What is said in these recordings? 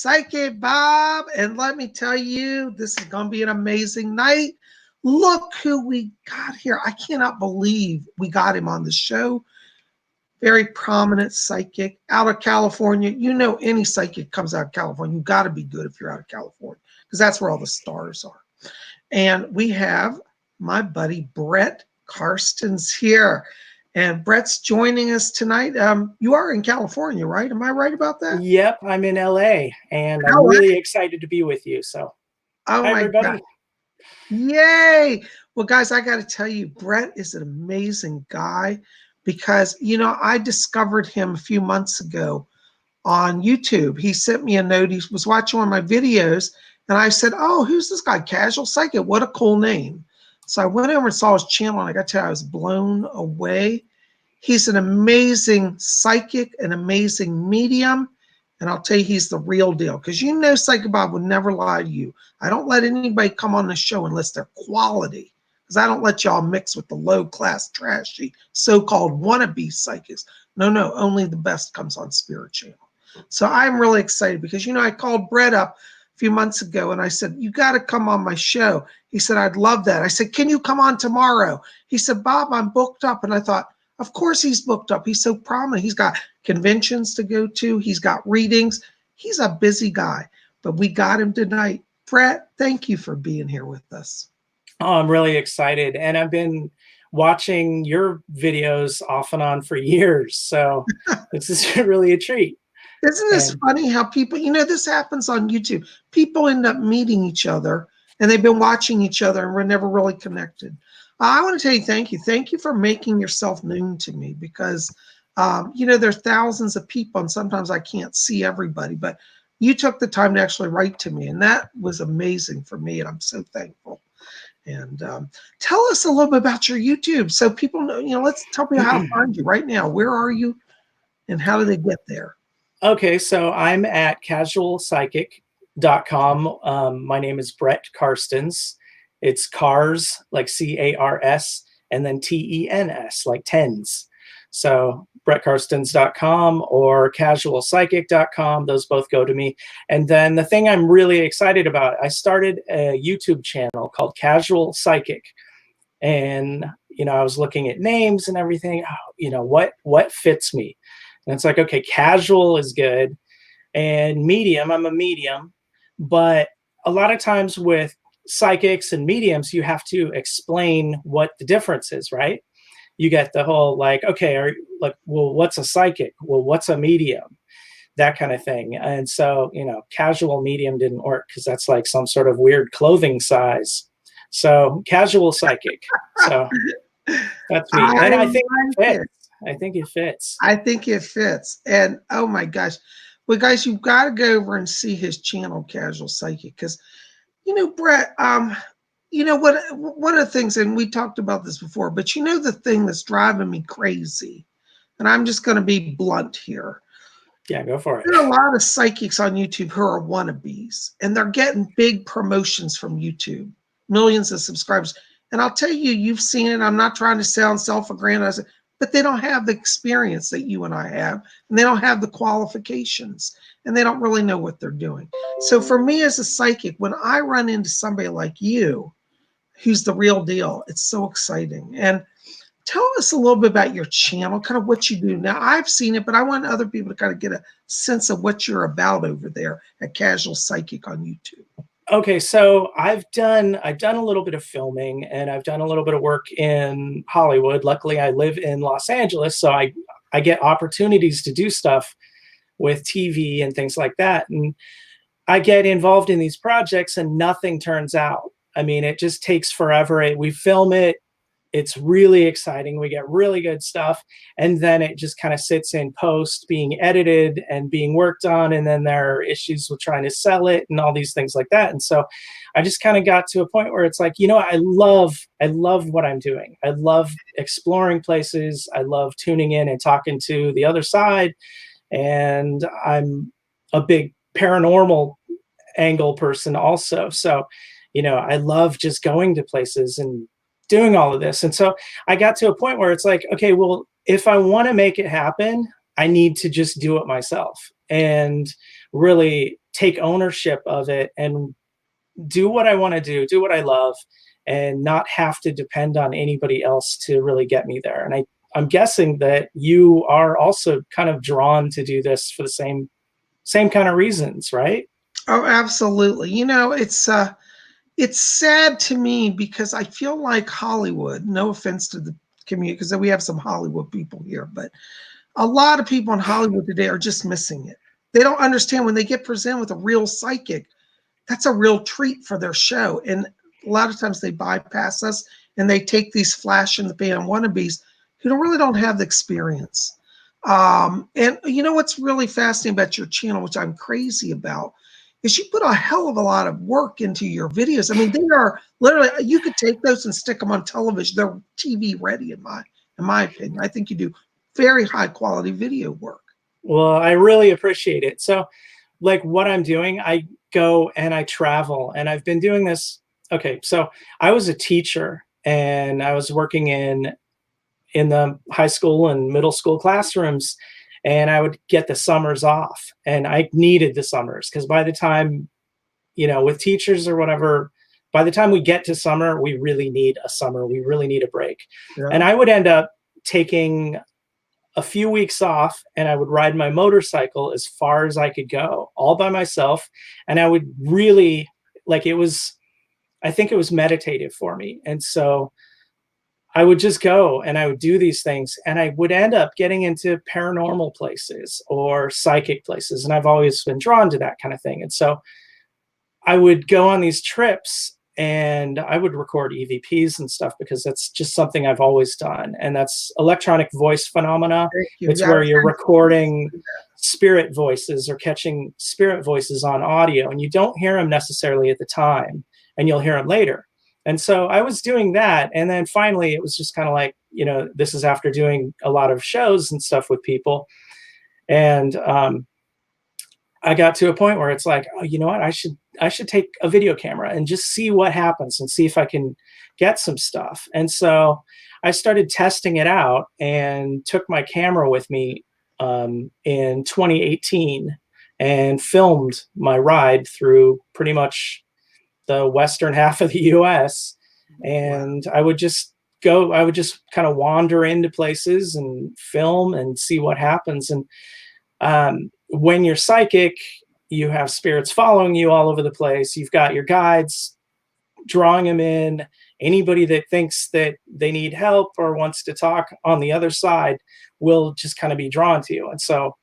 Psychic Bob, and let me tell you, this is going to be an amazing night. Look who we got here. I cannot believe we got him on the show. Very prominent psychic out of California. You know, any psychic comes out of California. You got to be good if you're out of California, because that's where all the stars are. And we have my buddy Brett Carstens here. And Brett's joining us tonight. You are in California, right? Am I right about that? Yep, I'm in LA, and I'm really excited to be with you. So, hi, everybody. God. Yay. Well, guys, I got to tell you, Brett is an amazing guy because, you know, I discovered him a few months ago on YouTube. He sent me a note. He was watching one of my videos, and I said, oh, who's this guy? Casual Psychic. What a cool name. So I went over and saw his channel, and I got to tell you, I was blown away. He's an amazing psychic, an amazing medium, and I'll tell you, he's the real deal. Because you know Psychic Bob would never lie to you. I don't let anybody come on the show unless they're quality, because I don't let y'all mix with the low-class, trashy, so-called wannabe psychics. No, only the best comes on Spirit Channel. So I'm really excited because, you know, I called Brett up a few months ago, and I said, you got to come on my show. He said, I'd love that. I said, can you come on tomorrow? He said, Bob, I'm booked up. And I thought, of course he's booked up. He's so prominent. He's got conventions to go to. He's got readings. He's a busy guy, but we got him tonight. Brett, thank you for being here with us. Oh, I'm really excited. And I've been watching your videos off and on for years. So this is really a treat. Isn't this funny how people, you know, this happens on YouTube. People end up meeting each other and they've been watching each other and we're never really connected. I want to tell you thank you. Thank you for making yourself known to me because, you know, there are thousands of people and sometimes I can't see everybody, but you took the time to actually write to me and that was amazing for me and I'm so thankful. And tell us a little bit about your YouTube so people know, you know, let's tell people how to find you right now. Where are you and how do they get there? Okay, so I'm at casualpsychic.com. My name is Brett Carstens. It's cars, like C-A-R-S, and then T-E-N-S, like tens. So brettcarstens.com or casualpsychic.com. Those both go to me. And then the thing I'm really excited about, I started a YouTube channel called Casual Psychic. And, you know, I was looking at names and everything, you know, what fits me? And it's like, okay, casual is good. And medium, I'm a medium. But a lot of times with psychics and mediums, you have to explain what the difference is, right? You get the whole like, okay, well, what's a psychic? Well, what's a medium? That kind of thing. And so, you know, casual medium didn't work because that's like some sort of weird clothing size. So casual psychic. So that's me. And I think it fits. I think it fits. I think it fits. And oh my gosh. Well, guys, you've got to go over and see his channel, Casual Psychic, because you know, Brett, you know what? One of the things, and we talked about this before, but you know the thing that's driving me crazy, and I'm just going to be blunt here. Yeah, go for it. There are a lot of psychics on YouTube who are wannabes, and they're getting big promotions from YouTube, millions of subscribers. And I'll tell you, you've seen it. I'm not trying to sound self-aggrandizing, but they don't have the experience that you and I have, and they don't have the qualifications, and they don't really know what they're doing. So for me as a psychic, when I run into somebody like you, who's the real deal, it's so exciting. And tell us a little bit about your channel, kind of what you do. Now, I've seen it, but I want other people to kind of get a sense of what you're about over there at Casual Psychic on YouTube. Okay, so I've done a little bit of filming and I've done a little bit of work in Hollywood. Luckily, I live in Los Angeles, so I get opportunities to do stuff with TV and things like that. And I get involved in these projects and nothing turns out. I mean, it just takes forever. We film it. It's really exciting. We get really good stuff. And then it just kind of sits in post being edited and being worked on. And then there are issues with trying to sell it and all these things like that. And so I just kind of got to a point where it's like, you know, I love what I'm doing. I love exploring places. I love tuning in and talking to the other side. And I'm a big paranormal angle person also. So, you know, I love just going to places and doing all of this. And so I got to a point where it's like, okay, well, if I want to make it happen, I need to just do it myself and really take ownership of it and do what I want to do what I love, and not have to depend on anybody else to really get me there. And I'm guessing that you are also kind of drawn to do this for the same kind of reasons, right? Oh, absolutely. You know, it's sad to me because I feel like Hollywood, no offense to the community, because we have some Hollywood people here, but a lot of people in Hollywood today are just missing it. They don't understand when they get presented with a real psychic, that's a real treat for their show. And a lot of times they bypass us and they take these flash in the pan wannabes who really don't have the experience. And you know what's really fascinating about your channel, which I'm crazy about, is you put a hell of a lot of work into your videos. I mean, they are literally, you could take those and stick them on television. They're TV ready in my opinion. I think you do very high quality video work. Well, I really appreciate it. So like what I'm doing, I go and I travel, and I've been doing this. Okay. So I was a teacher, and I was working in the high school and middle school classrooms, and I would get the summers off, and I needed the summers because by the time, with teachers or whatever, by the time we get to summer, we really need a summer. We really need a break. Yeah. And I would end up taking a few weeks off, and I would ride my motorcycle as far as I could go all by myself. And I would really I think it was meditative for me. And so I would just go and I would do these things, and I would end up getting into paranormal places or psychic places. And I've always been drawn to that kind of thing. And so I would go on these trips and I would record EVPs and stuff because that's just something I've always done. And that's electronic voice phenomena. It's where you're recording spirit voices or catching spirit voices on audio, and you don't hear them necessarily at the time, and you'll hear them later. And so I was doing that. And then finally, it was just kind of like, this is after doing a lot of shows and stuff with people. And I got to a point where it's like, oh, you know what? I should take a video camera and just see what happens and see if I can get some stuff. And so I started testing it out and took my camera with me in 2018 and filmed my ride through pretty much the western half of the US. And I would just kind of wander into places and film and see what happens. And when you're psychic, you have spirits following you all over the place. You've got your guides drawing them in. Anybody that thinks that they need help or wants to talk on the other side will just kind of be drawn to you. And so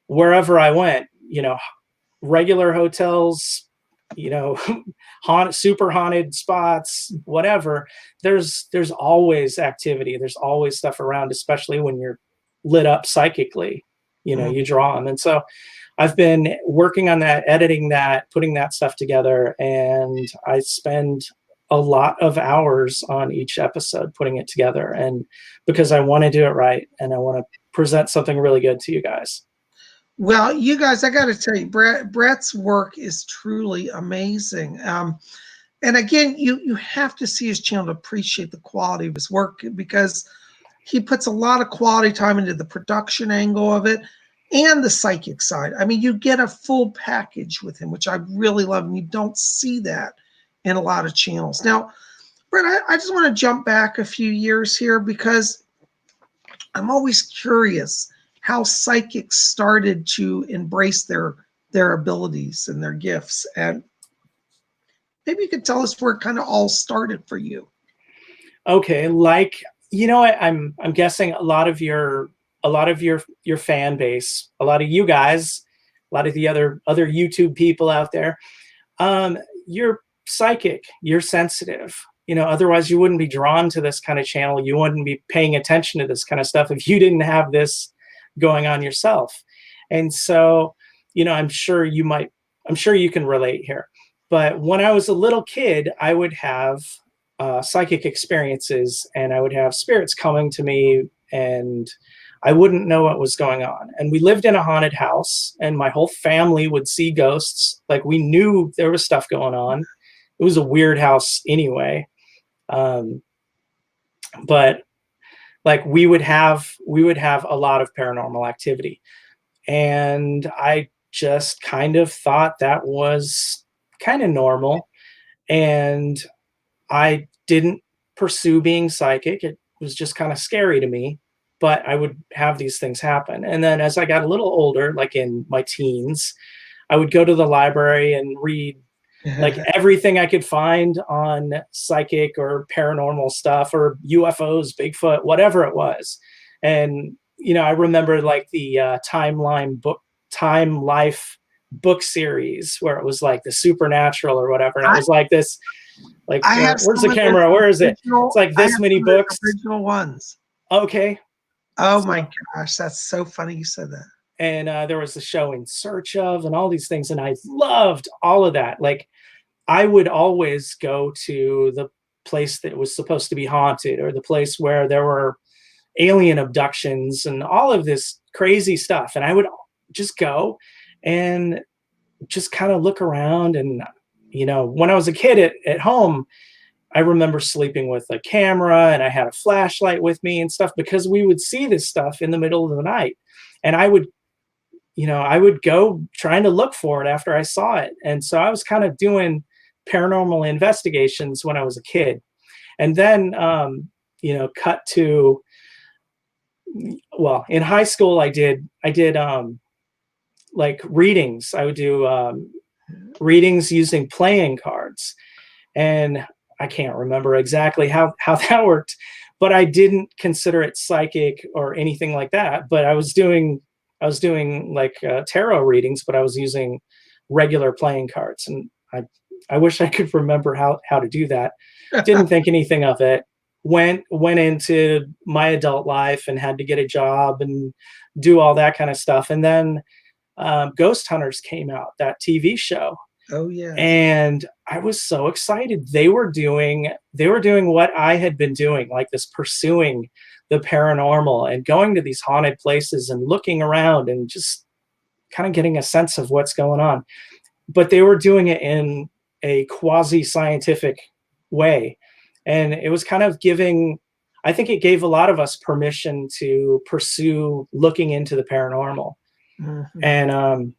wherever I went, regular hotels, super haunted spots, whatever, there's always activity. There's always stuff around, especially when you're lit up psychically, you draw them. And so I've been working on that, editing that, putting that stuff together. And I spend a lot of hours on each episode putting it together. And because I want to do it right. And I want to present something really good to you guys. Well, you guys, I got to tell you, Brett's work is truly amazing. And again, you have to see his channel to appreciate the quality of his work, because he puts a lot of quality time into the production angle of it and the psychic side. I mean, you get a full package with him, which I really love, and you don't see that in a lot of channels. Now, Brett, I just want to jump back a few years here, because I'm always curious how psychics started to embrace their abilities and their gifts. And maybe you could tell us where it kind of all started for you. Okay, I'm guessing a lot of your fan base, a lot of you guys, a lot of the other YouTube people out there, you're psychic, you're sensitive. Otherwise you wouldn't be drawn to this kind of channel. You wouldn't be paying attention to this kind of stuff if you didn't have this going on yourself. And so, I'm sure you can relate here. But when I was a little kid, I would have psychic experiences, and I would have spirits coming to me, and I wouldn't know what was going on. And we lived in a haunted house, and my whole family would see ghosts. Like, we knew there was stuff going on. It was a weird house anyway. But like we would have a lot of paranormal activity. And I just kind of thought that was kind of normal. And I didn't pursue being psychic. It was just kind of scary to me, but I would have these things happen. And then as I got a little older, like in my teens, I would go to the library and read like everything I could find on psychic or paranormal stuff or UFOs, Bigfoot, whatever it was. And, you know, I remember like the Time Life book series where it was like the supernatural or whatever. And it was like this, like, I have where's the some of camera? Where is it? original- It's like I this have many some of the books. original ones. Okay. Oh So- my gosh, that's so funny you said that. And there was the show In Search Of and all these things. And I loved all of that. Like, I would always go to the place that was supposed to be haunted or the place where there were alien abductions and all of this crazy stuff. And I would just go and just kind of look around. And, you know, when I was a kid at home, I remember sleeping with a camera and I had a flashlight with me and stuff because we would see this stuff in the middle of the night. And I would go trying to look for it after I saw it. And so I was kind of doing paranormal investigations when I was a kid. And then, you know, cut to, well, in high school, I did like readings. I would do readings using playing cards. And I can't remember exactly how that worked, but I didn't consider it psychic or anything like that. But I was doing like tarot readings, but I was using regular playing cards. And I wish I could remember how to do that. Didn't think anything of it. Went into my adult life and had to get a job and do all that kind of stuff. And then Ghost Hunters came out, that TV show. Oh yeah. And I was so excited. They were doing what I had been doing, like this pursuing the paranormal and going to these haunted places and looking around and just kind of getting a sense of what's going on. But they were doing it in a quasi-scientific way. And it was kind of I think it gave a lot of us permission to pursue looking into the paranormal. Mm-hmm. And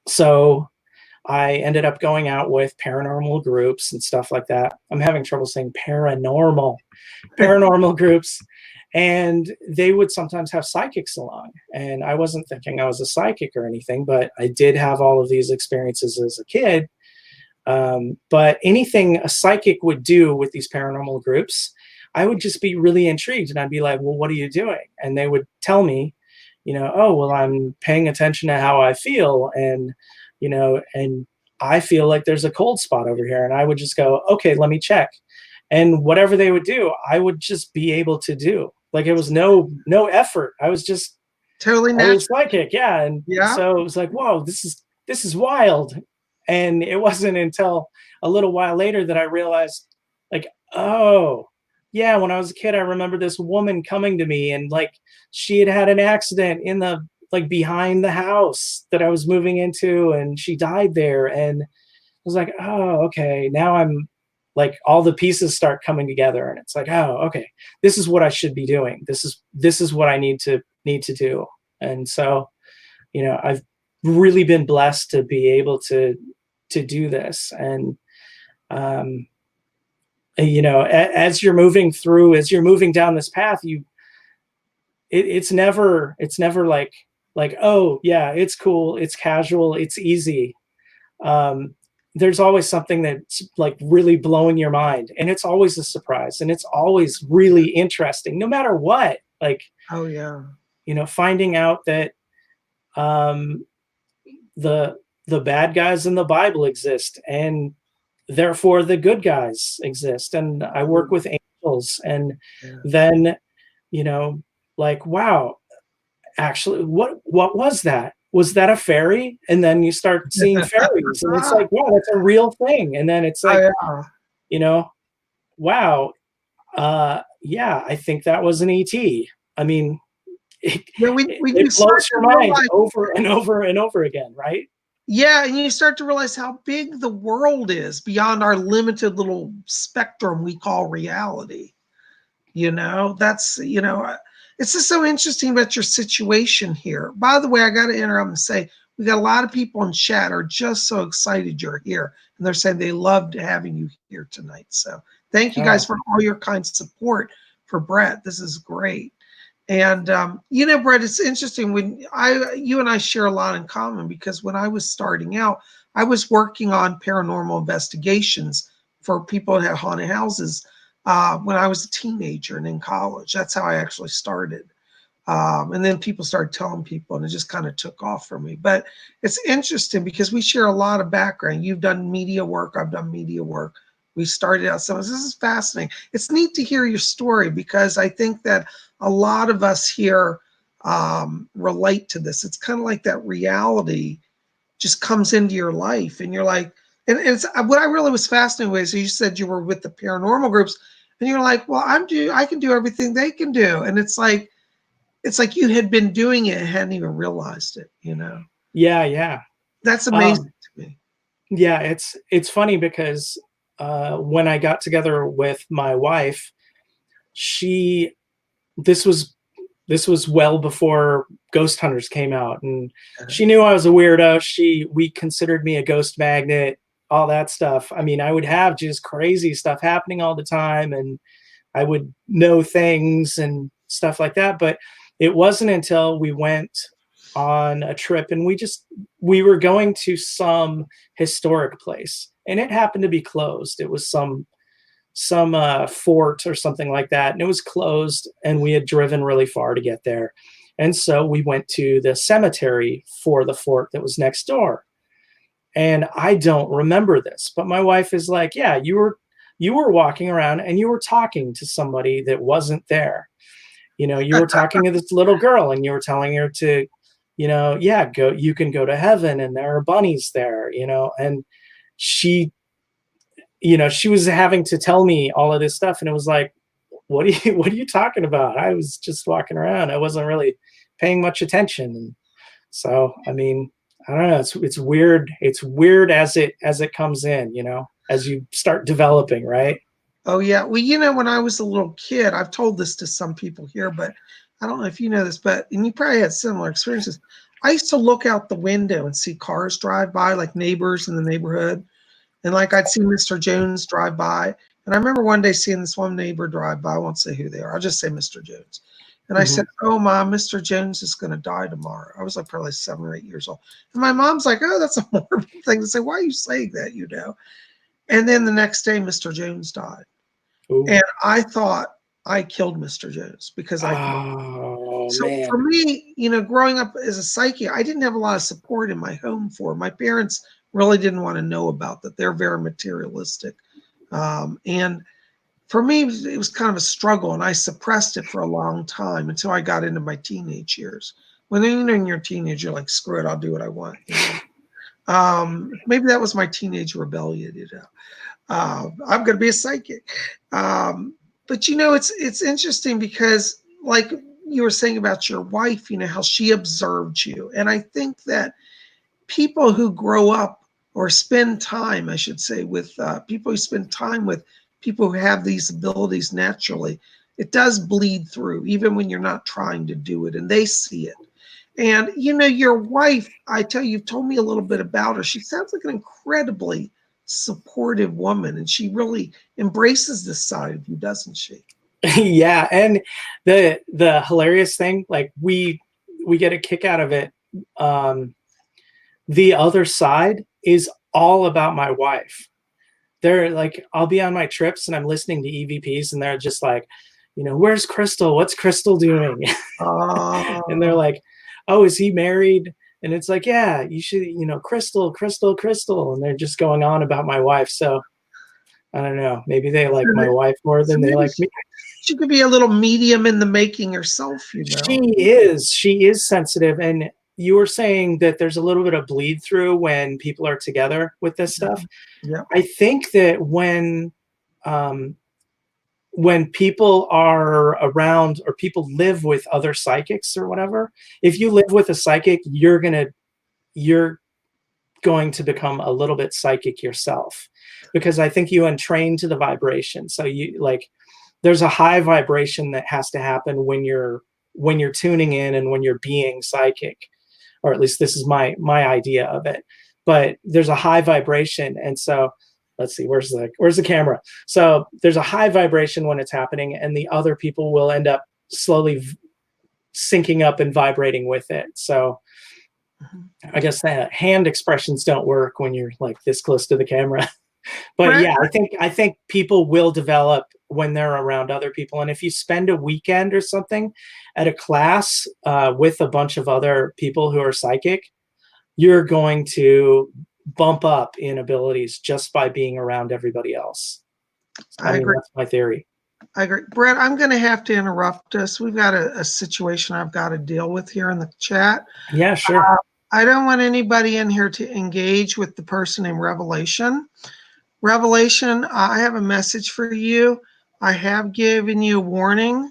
so I ended up going out with paranormal groups and stuff like that. I'm having trouble saying paranormal groups. And they would sometimes have psychics along. And I wasn't thinking I was a psychic or anything, but I did have all of these experiences as a kid. But anything a psychic would do with these paranormal groups, I would just be really intrigued. And I'd be like, well, what are you doing? And they would tell me, you know, oh, well, I'm paying attention to how I feel. And, you know, and I feel like there's a cold spot over here. And I would just go, okay, let me check. And whatever they would do, I would just be able to do. Like it was no effort. I was just totally natural. I was psychic. Yeah. And yeah. So it was like, whoa, this is wild. And it wasn't until a little while later that I realized, like, oh, yeah, when I was a kid, I remember this woman coming to me and like she had an accident in the like behind the house that I was moving into and she died there. And I was like, oh, okay. Now I'm like all the pieces start coming together and it's like, oh, okay, this is what I should be doing. This is what I need to do. And so, you know, I've really been blessed to be able to do this. And, you know, as you're moving down this path, it's never like, oh yeah, it's cool. It's casual. It's easy. There's always something that's like really blowing your mind and it's always a surprise and it's always really interesting no matter what. Like, oh yeah, you know, finding out that the bad guys in the Bible exist and therefore the good guys exist. And I work with angels and then, you know, like, wow, actually, what was that? Was that a fairy? And then you start seeing fairies and it's like, wow, that's a real thing. And then it's like, you know, wow. Yeah, I think that was an ET. I mean, it blows your mind over and over and over again, right? Yeah, and you start to realize how big the world is beyond our limited little spectrum we call reality. You know, that's, you know, it's just so interesting about your situation here. By the way, I got to interrupt and say, we got a lot of people in chat are just so excited you're here, and they're saying they loved having you here tonight. So thank you guys for all your kind support for Brett. This is great. And you know, Brett, it's interesting when you and I share a lot in common, because when I was starting out, I was working on paranormal investigations for people that had haunted houses when I was a teenager and in college. That's how I actually started. And then people started telling people, and it just kind of took off for me. But it's interesting because we share a lot of background. You've done media work, I've done media work. We started out, so this is fascinating. It's neat to hear your story, because I think that a lot of us here relate to this. It's kind of like that reality just comes into your life, and you're like, and it's what I really was fascinated with. So you said you were with the paranormal groups, and you're like, well, I can do everything they can do, and it's like you had been doing it and hadn't even realized it. You know? Yeah. That's amazing to me. Yeah, it's funny because when I got together with my wife, this was well before Ghost Hunters came out, and she knew I was a weirdo. We considered me a ghost magnet, all that stuff. I mean, I would have just crazy stuff happening all the time, and I would know things and stuff like that. But it wasn't until we went on a trip, and we were going to some historic place, and it happened to be closed. It was some fort or something like that, and it was closed, and we had driven really far to get there. And so we went to the cemetery for the fort that was next door. And I don't remember this, but my wife is like, yeah, you were walking around and you were talking to somebody that wasn't there. You know, you were talking to this little girl, and you were telling her to, you know, yeah, you can go to heaven, and there are bunnies there, you know. And she was having to tell me all of this stuff, and it was like, what are you talking about? I was just walking around. I wasn't really paying much attention. And so, I mean, I don't know. It's weird. It's weird as it comes in, you know, as you start developing, right? Oh yeah. Well, you know, when I was a little kid, I've told this to some people here, but I don't know if you know this, and you probably had similar experiences. I used to look out the window and see cars drive by, like neighbors in the neighborhood. And like I'd see Mr. Jones drive by. And I remember one day seeing this one neighbor drive by. I won't say who they are. I'll just say Mr. Jones. And I said, oh, Mom, Mr. Jones is going to die tomorrow. I was like probably 7 or 8 years old. And my mom's like, oh, that's a morbid thing to say. Why are you saying that, you know? And then the next day, Mr. Jones died. Ooh. And I thought I killed Mr. Jones because I So man. For me, you know, growing up as a psychic, I didn't have a lot of support in my home for. My parents really didn't want to know about that. They're very materialistic. And for me, it was kind of a struggle, and I suppressed it for a long time until I got into my teenage years. When you're in your teenage, you're like, screw it, I'll do what I want. You know? Maybe that was my teenage rebellion, you know. I'm going to be a psychic. But, you know, it's interesting because, like you were saying about your wife, you know, how she observed you. And I think that people who grow up or spend time, I should say, with people who spend time with people who have these abilities naturally, it does bleed through, even when you're not trying to do it, and they see it. And, you know, your wife, I tell you, you've told me a little bit about her. She sounds like an incredibly supportive woman, and she really embraces this side of you, doesn't she? Yeah. And the hilarious thing, like we get a kick out of it. The other side is all about my wife. They're like, I'll be on my trips and I'm listening to EVPs, and they're just like, you know, where's Crystal? What's Crystal doing? And they're like, oh, is he married? And it's like, yeah, you should, you know, Crystal. And they're just going on about my wife. So I don't know. Maybe they like my wife more than they like me. She could be a little medium in the making herself, you know. She is sensitive. And you were saying that there's a little bit of bleed through when people are together with this stuff. Yeah. I think that when people are around, or people live with other psychics or whatever, if you live with a psychic, you're going to become a little bit psychic yourself, because I think you entrain to the vibration. So you like, there's a high vibration that has to happen when you're tuning in and when you're being psychic. or at least this is my idea of it. But there's a high vibration, and so let's see, where's the camera? So there's a high vibration when it's happening, and the other people will end up slowly syncing up and vibrating with it. So I guess that hand expressions don't work when you're like this close to the camera. But Brett, yeah, I think people will develop when they're around other people. And if you spend a weekend or something at a class with a bunch of other people who are psychic, you're going to bump up in abilities just by being around everybody else. I agree. That's my theory. I agree. Brett, I'm going to have to interrupt us. We've got a situation I've got to deal with here in the chat. Yeah, sure. I don't want anybody in here to engage with the person in Revelation. Revelation, I have a message for you. I have given you a warning,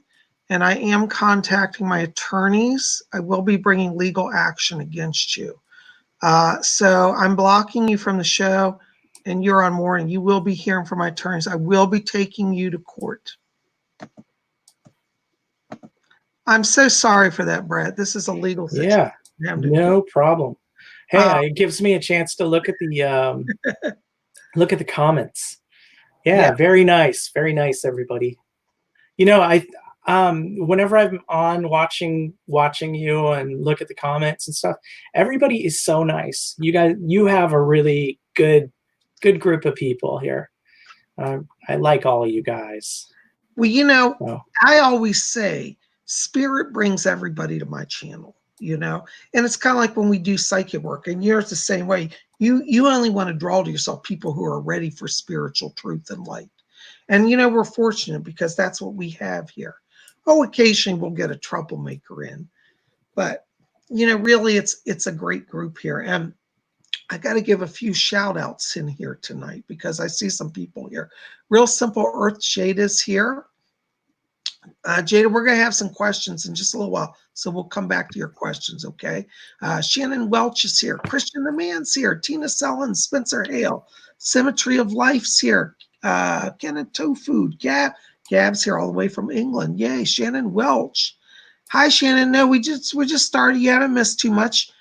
and I am contacting my attorneys. I will be bringing legal action against you. So I'm blocking you from the show, and you're on warning. You will be hearing from my attorneys. I will be taking you to court. I'm so sorry for that, Brett. This is a legal situation. Yeah, no problem. Hey, it gives me a chance to look at the look at the comments. Yeah, very nice, everybody. You know, whenever I'm on watching you and look at the comments and stuff, everybody is so nice. You guys, you have a really good group of people here. I like all of you guys. Well, you know, I always say spirit brings everybody to my channel, you know, and it's kind of like when we do psychic work, and you're the same way. You only want to draw to yourself people who are ready for spiritual truth and light. And, you know, we're fortunate because that's what we have here. Oh, occasionally we'll get a troublemaker in, but, you know, really it's a great group here. And I got to give a few shout outs in here tonight because I see some people here. Real Simple Earth Jada's here. Jada, we're going to have some questions in just a little while, so we'll come back to your questions, okay? Shannon Welch is here. Christian the Man's here. Tina Sellens, Spencer Hale. Symmetry of Life's here. Kenneth Tofu. Gab's here all the way from England. Yay, Shannon Welch. Hi, Shannon. No, we just started. You haven't missed too much,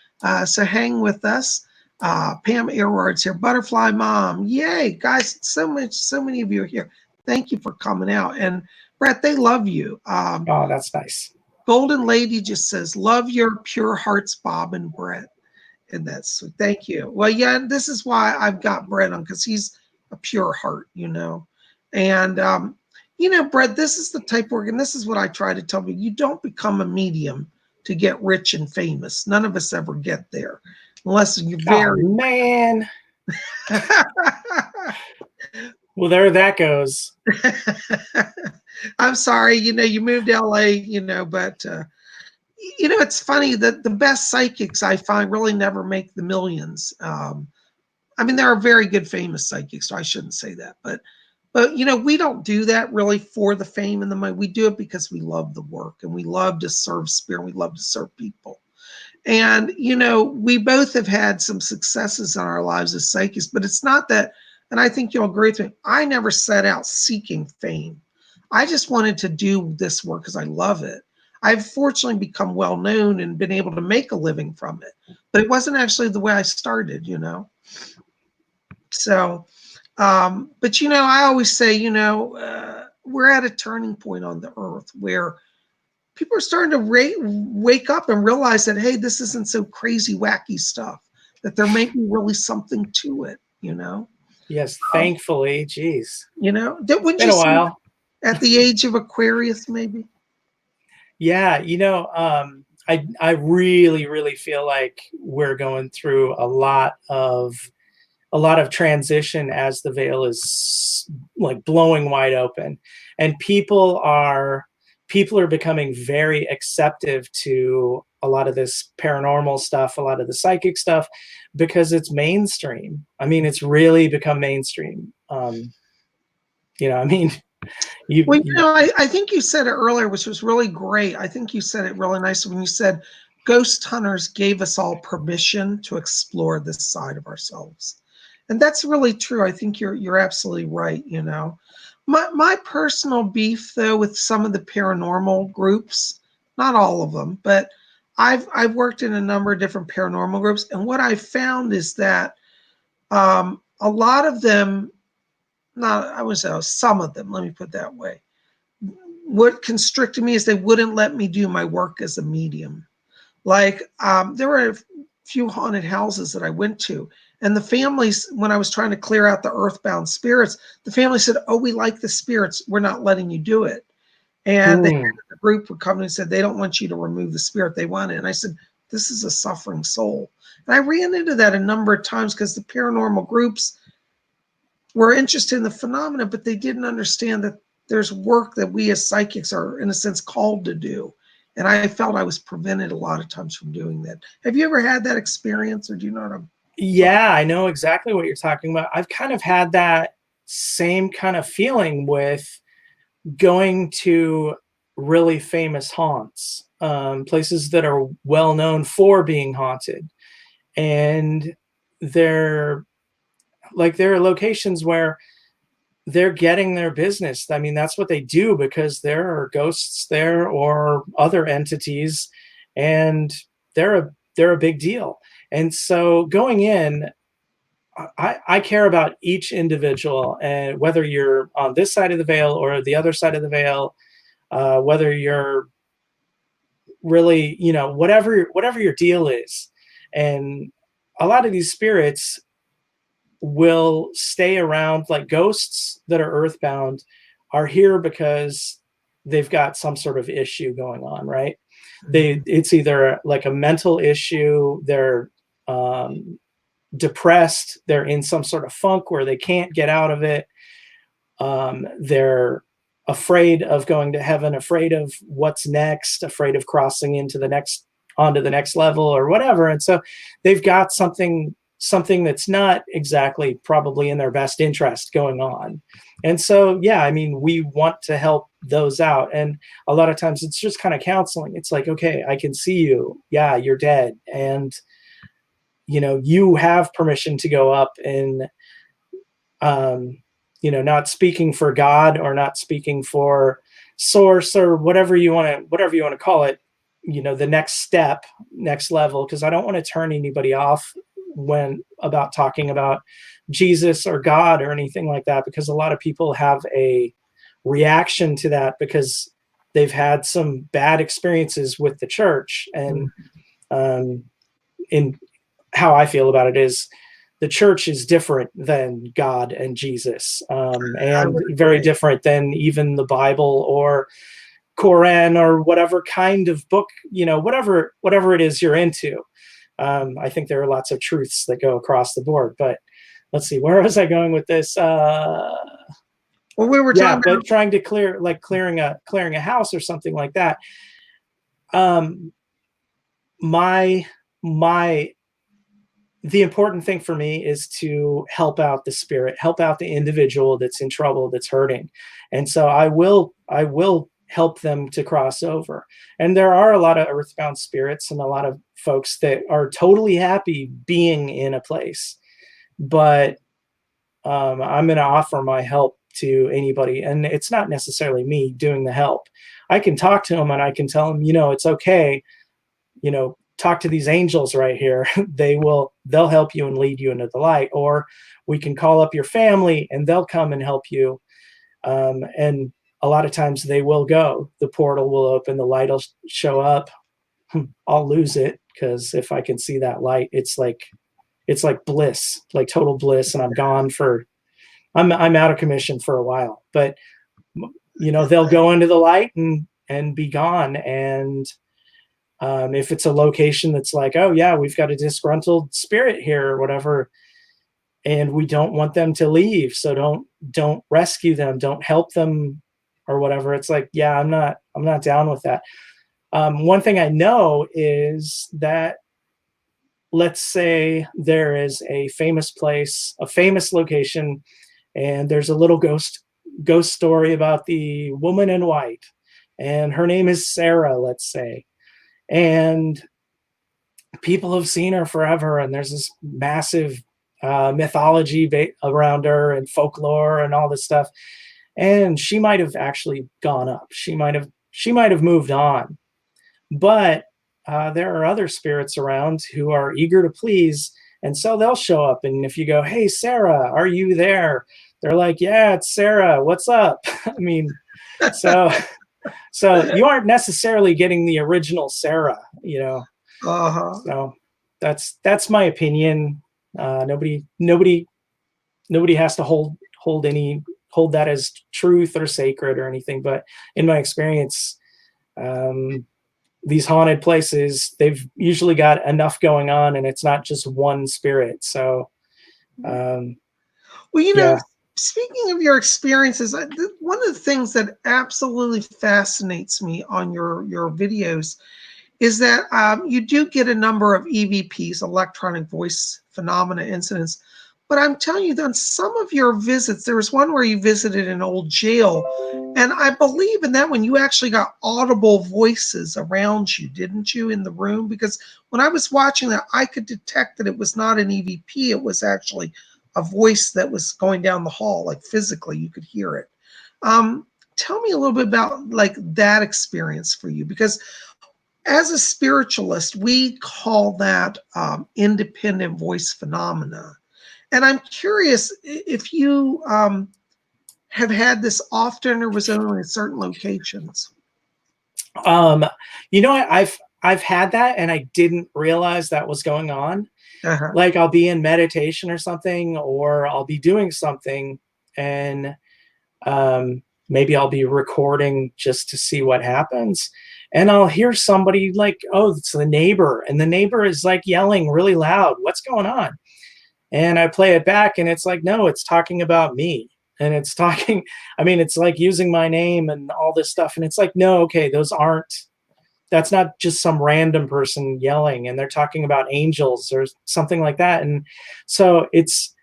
so hang with us. Pam Earward's here. Butterfly Mom. Yay, guys, so many of you are here. Thank you for coming out. And Brett, they love you. Oh, that's nice. Golden Lady just says, love your pure hearts, Bob and Brett. And that's, thank you. Well, yeah, this is why I've got Brett on, because he's a pure heart, you know. And, you know, Brett, this is the type of work, and this is what I try to tell people. You don't become a medium to get rich and famous. None of us ever get there. Unless you're very... Oh, man. Well, there that goes. I'm sorry, you know, you moved to LA, you know, but, you know, it's funny that the best psychics I find really never make the millions. I mean, there are very good famous psychics, so I shouldn't say that. But you know, we don't do that really for the fame and the money. We do it because we love the work and we love to serve spirit. We love to serve people. And, you know, we both have had some successes in our lives as psychics, but it's not that, and I think you'll agree with me, I never set out seeking fame. I just wanted to do this work because I love it. I've fortunately become well known and been able to make a living from it, but it wasn't actually the way I started, you know. So, but you know, I always say, you know, we're at a turning point on the earth where people are starting to wake up and realize that, hey, this isn't so crazy, wacky stuff, that there may be really something to it, you know. Yes, thankfully, geez. You know, wouldn't been you a while. At the age of Aquarius, maybe? Yeah, you know, I really feel like we're going through a lot of transition as the veil is like blowing wide open, and people are becoming very acceptive to a lot of this paranormal stuff, a lot of the psychic stuff, because it's mainstream. I mean, it's really become mainstream. You know, I mean, you know, I think you said it earlier, which was really great. I think you said it really nice when you said ghost hunters gave us all permission to explore this side of ourselves. And that's really true. I think you're absolutely right, you know. My personal beef, though, with some of the paranormal groups, not all of them, but I've worked in a number of different paranormal groups, and what I found is that a lot of them, not I would say some of them, let me put it that way, what constricted me is they wouldn't let me do my work as a medium. Like there were a few haunted houses that I went to, and the families, when I was trying to clear out the earthbound spirits, the family said, "Oh, we like the spirits. We're not letting you do it." And the group would come and said, "They don't want you to remove the spirit. They want it." And I said, "This is a suffering soul." And I ran into that a number of times because the paranormal groups were interested in the phenomena, but they didn't understand that there's work that we as psychics are, in a sense, called to do. And I felt I was prevented a lot of times from doing that. Have you ever had that experience, or do you know what I'm? Yeah, I know exactly what you're talking about. I've kind of had that same kind of feeling with going to really famous haunts, places that are well known for being haunted. And they're there are locations where they're getting their business. I mean, that's what they do because there are ghosts there or other entities, and they're a big deal. And so going in, I care about each individual, and whether you're on this side of the veil or the other side of the veil, whether you're really, whatever your deal is. And a lot of these spirits will stay around. Like ghosts that are earthbound are here because they've got some sort of issue going on, right? It's either like a mental issue, they're depressed, they're in some sort of funk where they can't get out of it, they're afraid of going to heaven, afraid of what's next, afraid of crossing onto the next level or whatever. And so they've got something that's not exactly probably in their best interest going on. And so, yeah, I mean, we want to help those out. And a lot of times it's just kind of counseling. It's like, okay, I can see you. Yeah, you're dead. And, you have permission to go up and, not speaking for God or not speaking for source or whatever you want to call it, the next level, because I don't want to turn anybody off when about talking about Jesus or God or anything like that, because a lot of people have a reaction to that because they've had some bad experiences with the church. And in how I feel about it is the church is different than God and Jesus, and very different than even the Bible or Quran or whatever kind of book, whatever it is you're into. I think there are lots of truths that go across the board, but let's see, where was I going with this? Well, we were talking about trying to clearing a house or something like that. The important thing for me is to help out the spirit, help out the individual that's in trouble, that's hurting. And so I will help them to cross over. And there are a lot of earthbound spirits and a lot of folks that are totally happy being in a place. But I'm going to offer my help to anybody. And it's not necessarily me doing the help. I can talk to them and I can tell them, it's okay. Talk to these angels right here. They'll help you and lead you into the light. Or we can call up your family and they'll come and help you. And a lot of times they will go. The portal will open, the light will show up. I'll lose it because if I can see that light, it's like bliss, like total bliss, and I'm gone I'm out of commission for a while. But they'll go into the light and be gone. And if it's a location that's like, oh yeah, we've got a disgruntled spirit here or whatever, and we don't want them to leave, so don't rescue them, don't help them or whatever. It's like, yeah, I'm not down with that. One thing I know is that, let's say there is a famous place, a famous location, and there's a little ghost story about the woman in white, and her name is Sarah, let's say. And people have seen her forever, and there's this massive mythology around her and folklore and all this stuff. And she might have actually gone up. She might have moved on. But there are other spirits around who are eager to please. And so they'll show up. And if you go, hey, Sarah, are you there? They're like, yeah, it's Sarah. What's up? I mean, so you aren't necessarily getting the original Sarah, you know. Uh-huh. So that's my opinion. Nobody has to hold that as truth or sacred or anything. But in my experience, these haunted places, they've usually got enough going on, and it's not just one spirit. So, well, you know, yeah. speaking of your experiences, one of the things that absolutely fascinates me on your videos is that you do get a number of EVPs, electronic voice phenomena incidents. But I'm telling you, on some of your visits, there was one where you visited an old jail. And I believe in that one, you actually got audible voices around you, didn't you, in the room? Because when I was watching that, I could detect that it was not an EVP. It was actually a voice that was going down the hall, like physically, you could hear it. Tell me a little bit about like that experience for you, because as a spiritualist, we call that independent voice phenomena. And I'm curious if you have had this often, or was it only in certain locations? You know what? I've had that, and I didn't realize that was going on. Uh-huh. Like, I'll be in meditation or something, or I'll be doing something, and maybe I'll be recording just to see what happens. And I'll hear somebody like, oh, it's the neighbor. And the neighbor is like yelling really loud. What's going on? And I play it back, and it's like, no, it's talking about me. And it's talking, I mean, it's like using my name and all this stuff. And it's like, no, okay, that's not just some random person yelling, and they're talking about angels or something like that. And so it's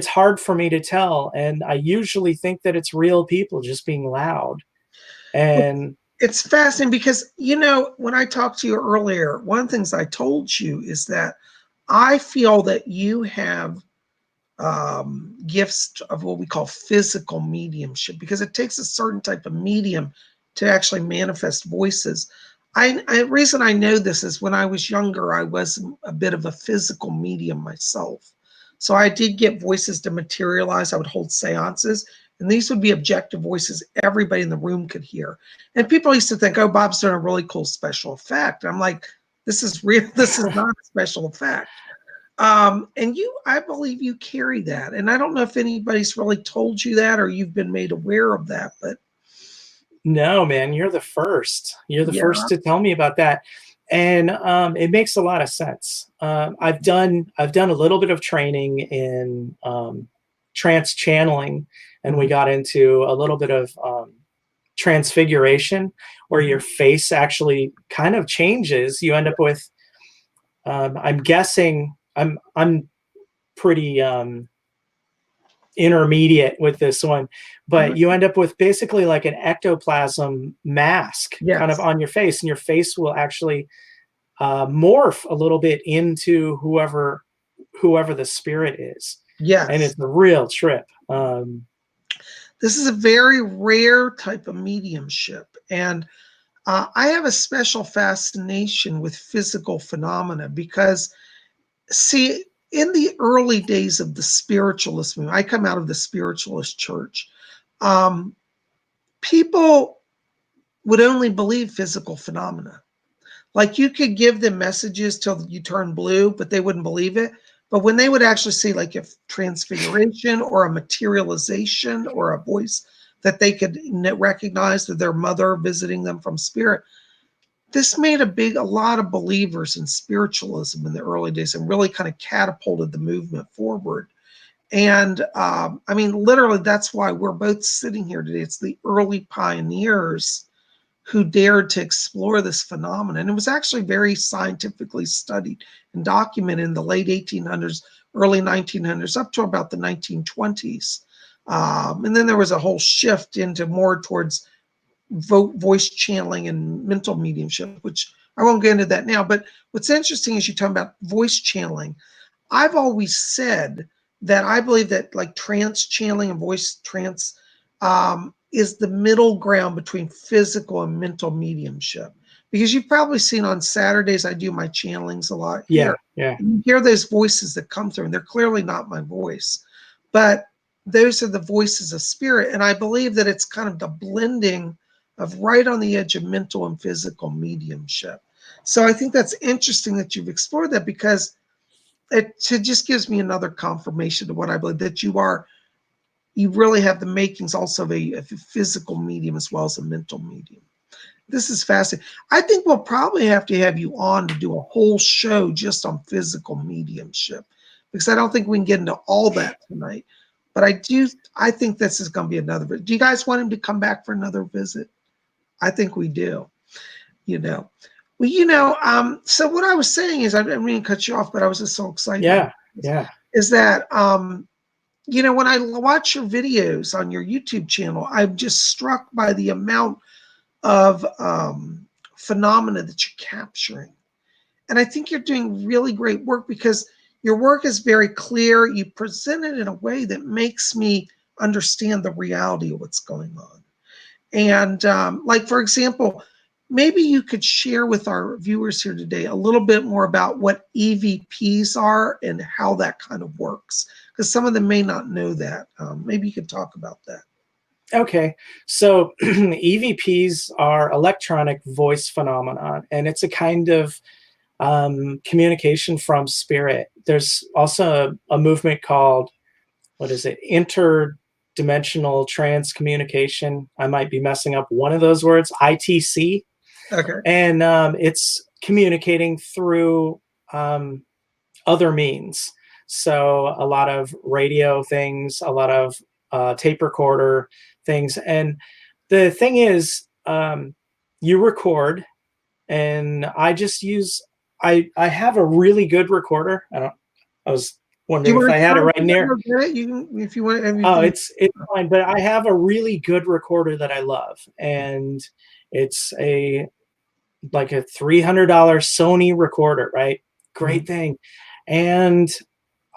hard for me to tell. And I usually think that it's real people just being loud. And it's fascinating because, you know, when I talked to you earlier, one of the things I told you is that I feel that you have gifts of what we call physical mediumship, because it takes a certain type of medium to actually manifest voices. Reason I know this is when I was younger, I was a bit of a physical medium myself. So I did get voices to materialize. I would hold seances, and these would be objective voices everybody in the room could hear. And people used to think, oh, Bob's doing a really cool special effect. I'm like, this is real. This is not a special effect. And you, I believe you carry that. And I don't know if anybody's really told you that or you've been made aware of that, but no, man, you're the first. You're the yeah. first to tell me about that. And it makes a lot of sense. I've done a little bit of training in trance channeling, and we got into a little bit of transfiguration, where your face actually kind of changes. You end up with, I'm guessing, I'm pretty intermediate with this one, but you end up with basically like an ectoplasm mask kind of Yes. on your face, and your face will actually morph a little bit into whoever the spirit is. And Yes. it's a real trip. This is a very rare type of mediumship. And I have a special fascination with physical phenomena because, see, in the early days of the spiritualist movement, I come out of the spiritualist church. People would only believe physical phenomena. Like you could give them messages till you turn blue, but they wouldn't believe it. But when they would actually see like a transfiguration or a materialization or a voice that they could recognize that their mother visiting them from spirit, this made a lot of believers in spiritualism in the early days and really kind of catapulted the movement forward. And I mean, literally, that's why we're both sitting here today. It's the early pioneers who dared to explore this phenomenon. It was actually very scientifically studied and documented in the late 1800s, early 1900s, up to about the 1920s. And then there was a whole shift into more towards voice channeling and mental mediumship, which I won't get into that now. But what's interesting is you talk about voice channeling. I've always said that I believe that like trance channeling and voice trance is the middle ground between physical and mental mediumship. because you've probably seen on Saturdays I do my channelings a lot Yeah, here. yeah. You hear those voices that come through, and they're clearly not my voice, but those are the voices of spirit. And I believe that it's kind of the blending of right on the edge of mental and physical mediumship. So I think that's interesting that you've explored that, because it just gives me another confirmation of what I believe, that you really have the makings also of a physical medium as well as a mental medium. This is fascinating. I think we'll probably have to have you on to do a whole show just on physical mediumship, because I don't think we can get into all that tonight. But I think this is going to be another. Do you guys want him to come back for another visit? I think we do. So what I was saying is, I didn't mean to cut you off, but I was just so excited. Yeah, yeah. Is that, when I watch your videos on your YouTube channel, I'm just struck by the amount of phenomena that you're capturing. And I think you're doing really great work, because your work is very clear. You present it in a way that makes me understand the reality of what's going on. And like, for example, maybe you could share with our viewers here today a little bit more about what EVPs are and how that kind of works, because some of them may not know that. Maybe you could talk about that. Okay, so EVPs are electronic voice phenomenon, and it's a kind of communication from spirit. There's also a movement called, what is it, interdimensional transcommunication. I might be messing up one of those words, ITC. Okay. And it's communicating through other means. So a lot of radio things, a lot of tape recorder things. And the thing is, you record, and I just use, I have a really good recorder. I was wondering if I had it right near. If you want. Oh, it's fine, but I have a really good recorder that I love, and it's like a $300 Sony recorder, right? Great thing. And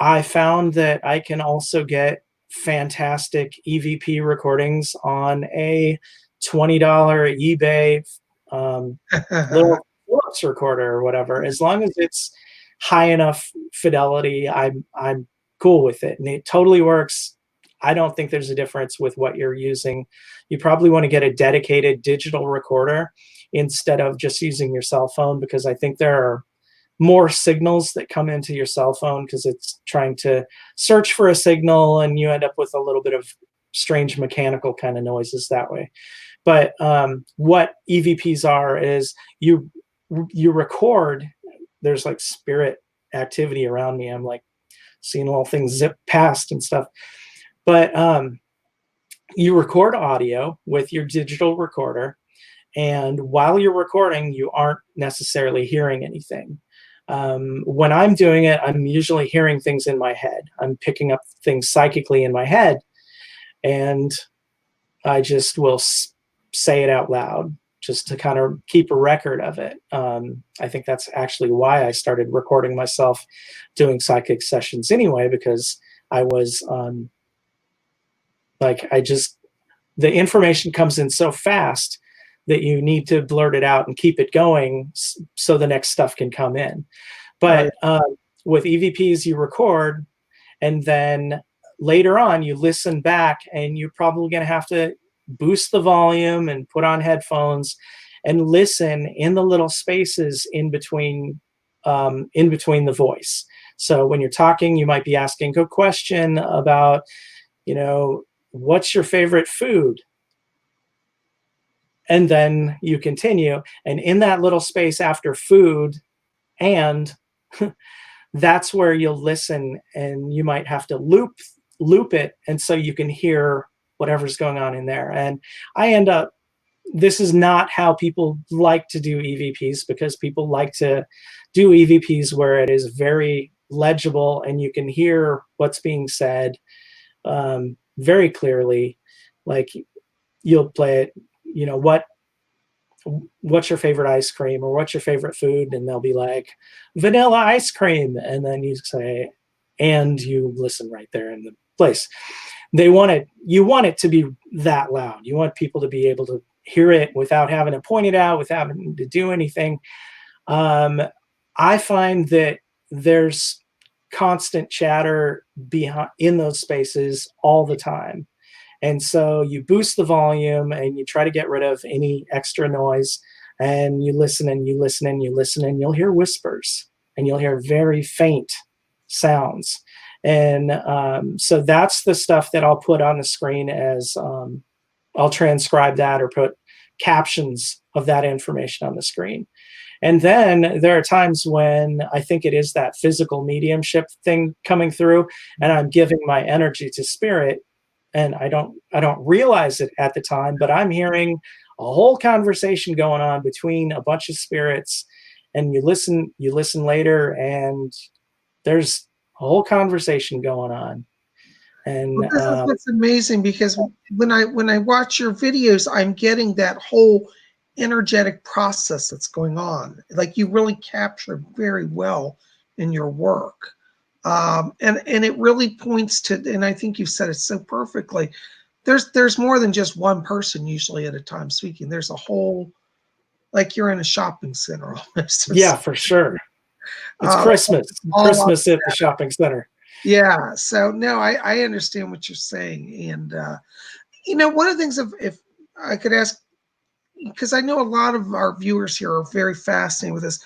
I found that I can also get fantastic EVP recordings on a $20 eBay little Philips recorder or whatever. As long as it's high enough fidelity, I'm cool with it, and it totally works. I don't think there's a difference with what you're using. You probably want to get a dedicated digital recorder instead of just using your cell phone, because I think there are more signals that come into your cell phone because it's trying to search for a signal, and you end up with a little bit of strange mechanical kind of noises that way. But what EVPs are is you record. There's like spirit activity around me. I'm like seeing little things zip past and stuff. But you record audio with your digital recorder, and while you're recording, you aren't necessarily hearing anything. When I'm doing it, I'm usually hearing things in my head. I'm picking up things psychically in my head, and I just will say it out loud just to kind of keep a record of it. I think that's actually why I started recording myself doing psychic sessions anyway, because I was the information comes in so fast that you need to blurt it out and keep it going so the next stuff can come in. But with EVPs, you record, and then later on you listen back, and you're probably going to have to boost the volume and put on headphones and listen in the little spaces in between the voice. So when you're talking, you might be asking a question about, what's your favorite food? And then you continue, and in that little space after food, and that's where you'll listen, and you might have to loop it, and so you can hear whatever's going on in there. And this is not how people like to do EVPs, because people like to do EVPs where it is very legible and you can hear what's being said very clearly. Like, you'll play it, what's your favorite ice cream, or what's your favorite food? And they'll be like, vanilla ice cream. And then you say, and you listen right there in the place. You want it to be that loud. You want people to be able to hear it without having to point it out, without having to do anything. I find that there's constant chatter behind in those spaces all the time. And so you boost the volume and you try to get rid of any extra noise, and you listen and you listen and you listen, and you'll hear whispers and you'll hear very faint sounds. And so that's the stuff that I'll put on the screen as I'll transcribe that or put captions of that information on the screen. And then there are times when I think it is that physical mediumship thing coming through, and I'm giving my energy to spirit, and I don't realize it at the time, but I'm hearing a whole conversation going on between a bunch of spirits, and you listen later, and there's a whole conversation going on. And well, this is what's amazing, because when I watch your videos, I'm getting that whole energetic process that's going on. Like, you really capture very well in your work. And it really points to, and I think you said it so perfectly, there's more than just one person usually at a time speaking. There's a whole, like you're in a shopping center almost. Yeah, for sure. It's Christmas at the shopping center. Yeah. So no, I understand what you're saying. And one of the things, if I could ask, because I know a lot of our viewers here are very fascinated with this.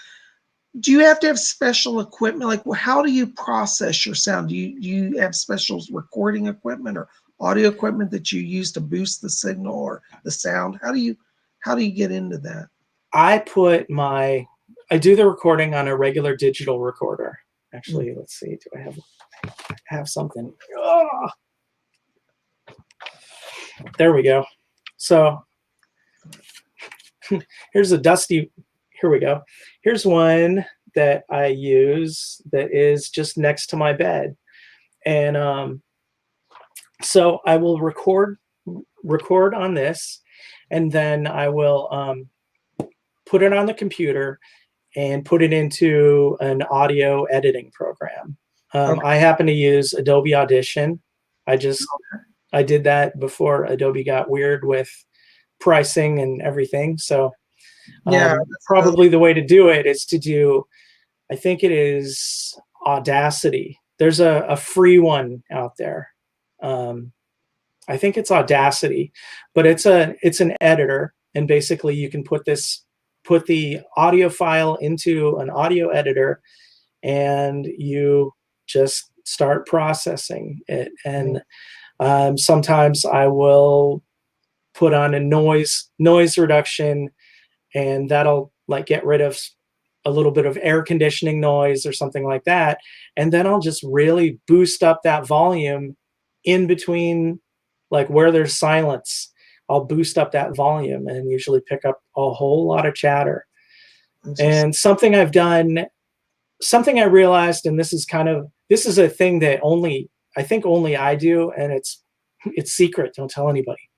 Do you have to have special equipment? Like, how do you process your sound? Do you have special recording equipment or audio equipment that you use to boost the signal or the sound? How do you get into that? I do the recording on a regular digital recorder. Actually, let's see. Do I have something? Oh! There we go. So here's a dusty. Here we go. Here's one that I use that is just next to my bed. And so I will record on this, and then I will put it on the computer and put it into an audio editing program. Okay. I happen to use Adobe Audition. I did that before Adobe got weird with pricing and everything. So yeah, probably the way to do it is to do, I think it is Audacity. There's a free one out there. I think it's Audacity, but it's an editor, and basically you can put the audio file into an audio editor, and you just start processing it. And sometimes I will put on a noise reduction, and that'll like get rid of a little bit of air conditioning noise or something like that. And then I'll just really boost up that volume in between, like where there's silence. I'll boost up that volume and usually pick up a whole lot of chatter. And something I realized, and this is a thing that I think only I do, and it's secret. Don't tell anybody.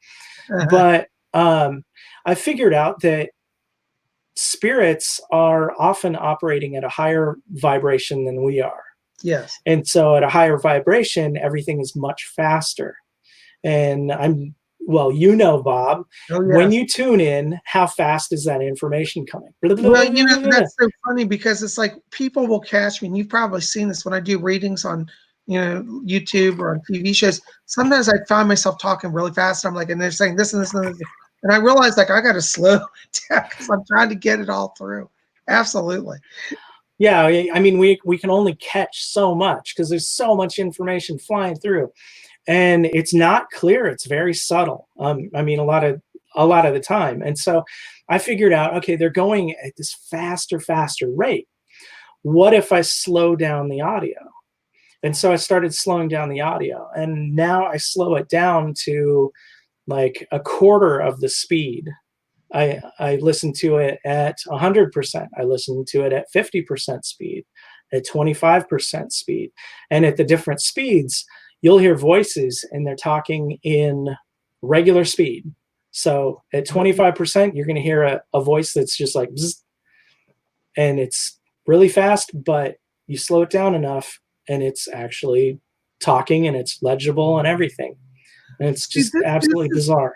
But I figured out that spirits are often operating at a higher vibration than we are. Yes. And so at a higher vibration, everything is much faster. And Bob, Oh, yes. when you tune in, how fast is that information coming? Well, that's so funny, because it's like people will catch me, and you've probably seen this when I do readings on, YouTube or on TV shows. Sometimes I find myself talking really fast. I'm like, and they're saying this and this and this. And I realize, like, I got to slow down because I'm trying to get it all through. Absolutely. Yeah, I mean, we can only catch so much because there's so much information flying through, and it's not clear. It's very subtle. I mean, a lot of the time. And so I figured out, okay, they're going at this faster rate. What if I slow down the audio? And so I started slowing down the audio, and now I slow it down to like a quarter of the speed. I listen to it at 100%. I listen to it at 50% speed, at 25% speed. And at the different speeds, you'll hear voices, and they're talking in regular speed. So at 25%, you're going to hear a voice that's just like, bzz, and it's really fast, but you slow it down enough, and it's actually talking, and it's legible and everything. And it's just absolutely bizarre.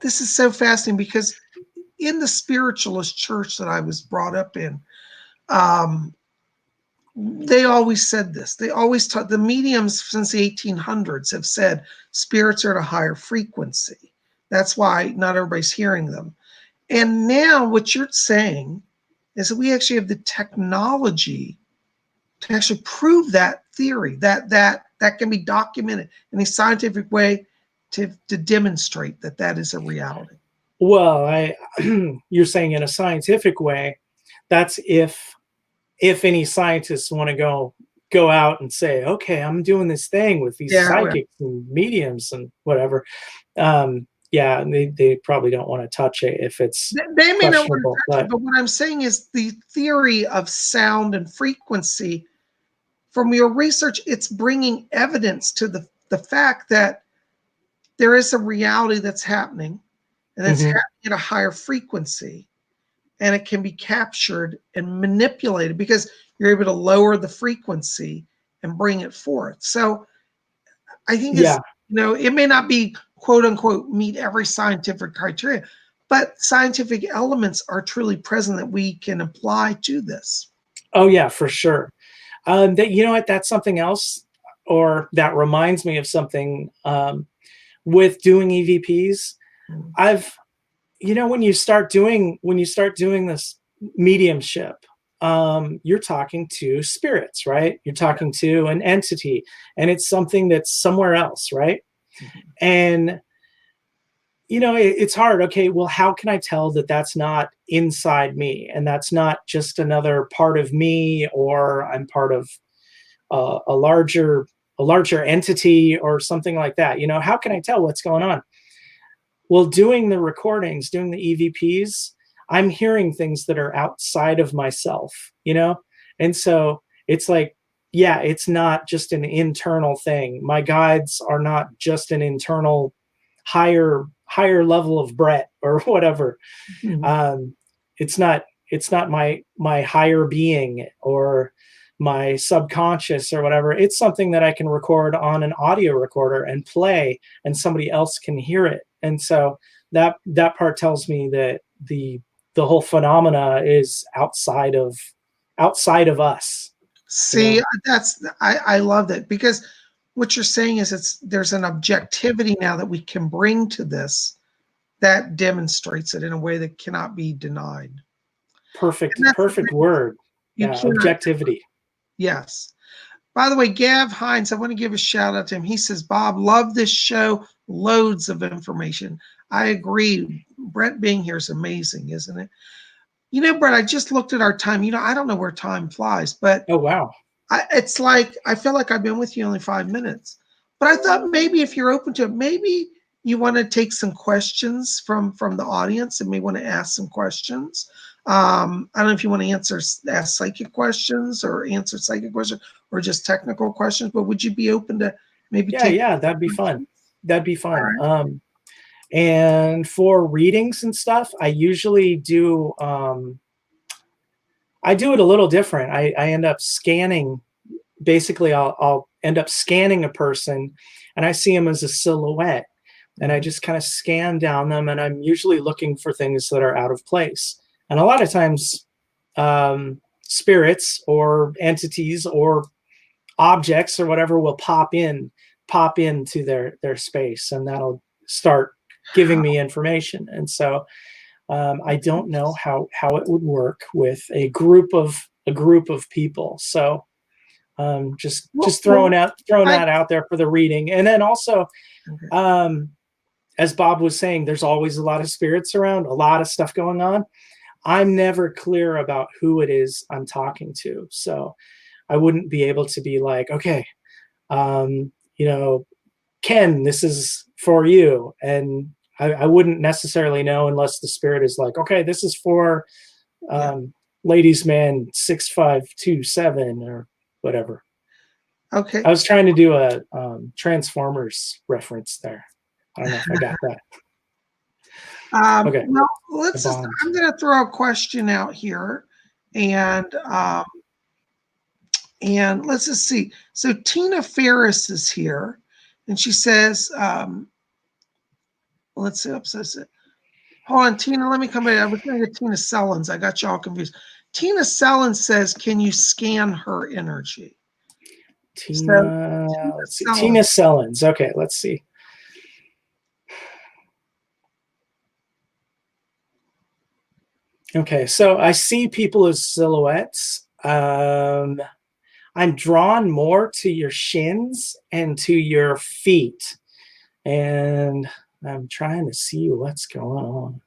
this is so fascinating because in the spiritualist church that I was brought up in, they always said this. They always taught, the mediums since the 1800s have said spirits are at a higher frequency. That's why not everybody's hearing them. And now what you're saying is that we actually have the technology to actually prove that theory, that can be documented in a scientific way to demonstrate that that is a reality. Well, you're saying in a scientific way, that's if any scientists want to go out and say, okay, I'm doing this thing with these Yeah, psychics and mediums and whatever. Yeah, they probably don't want to touch it if it's they may not want to questionable. touch it, but what I'm saying is the theory of sound and frequency, from your research, it's bringing evidence to the fact that there is a reality that's happening, and it's Mhm. happening at a higher frequency, and it can be captured and manipulated because you're able to lower the frequency and bring it forth. So I think it's, Yeah. it may not be quote unquote meet every scientific criteria, but scientific elements are truly present that we can apply to this. Oh yeah, for sure. That, you know what? That's something else, or that reminds me of something. With doing EVPs, Mm. I've when you start doing this mediumship, you're talking to spirits, right? You're talking to an entity, and it's something that's somewhere else, right? Mhm. And it's hard. Okay, well, how can I tell that that's not inside me, and that's not just another part of me, or I'm part of a larger entity or something like that? How can I tell what's going on? Well, doing the recordings, doing the EVPs, I'm hearing things that are outside of myself. And so it's like, yeah, it's not just an internal thing. My guides are not just an internal higher level of Brett or whatever. Mhm. Um, it's not my higher being or my subconscious or whatever. It's something that I can record on an audio recorder and play, and somebody else can hear it. And so that part tells me that the whole phenomena is outside of us. you See, know I love that because what you're saying is there's an objectivity now that we can bring to this that demonstrates it in a way that cannot be denied. perfect And that's the perfect thing, word. you Yeah, cannot. objectivity. Yes. By the way, Gav Hines, I want to give a shout out to him. He says, Bob, love this show. Loads of information. I agree. Brett being here is amazing, isn't it? Brett, I just looked at our time. I don't know where time flies, but Oh wow. it's like I feel like I've been with you only 5 minutes. But I thought maybe if you're open to it, maybe you want to take some questions from the audience and may want to ask some questions. I don't know if you want to ask psychic questions or answer psychic questions or just technical questions, but would you be open to maybe Yeah, take yeah, that'd be fun. questions? That'd be All fun. right. And for readings and stuff, I usually do I do it a little different. I end up scanning. Basically, I'll end up scanning a person, and I see them as a silhouette, and I Mhm. just kind of scan down them, and I'm usually looking for things that are out of place. And a lot of times, spirits or entities or objects or whatever will pop into their space, and that'll start giving me information. And so I don't know how it would work with a group of people. So just Well, throwing I that out there for the reading. And then also, okay. um, as Bob was saying, there's always a lot of spirits around, a lot of stuff going on. I'm never clear about who it is I'm talking to, so I wouldn't be able to be like, okay, um, you know, Ken, this is for you. And I wouldn't necessarily know unless the spirit is like, okay, this is for Yeah. ladies man 6527 or whatever. Okay. I was trying to do a Transformers reference there. I don't know if I got that. Okay, Well, I let's just, bombed. I'm going to throw a question out here and, let's just see. So Tina Ferris is here and she says, let's see. Upsets it. Hold on, Tina. Let me come back. I was going to Tina Sellens. I got y'all confused. Tina Sellens says, "Can you scan her energy?" Tina, So, let's see. Tina Sellens. Okay, let's see. Okay, so I see people as silhouettes. I'm drawn more to your shins and to your feet, and I'm trying to see what's going on.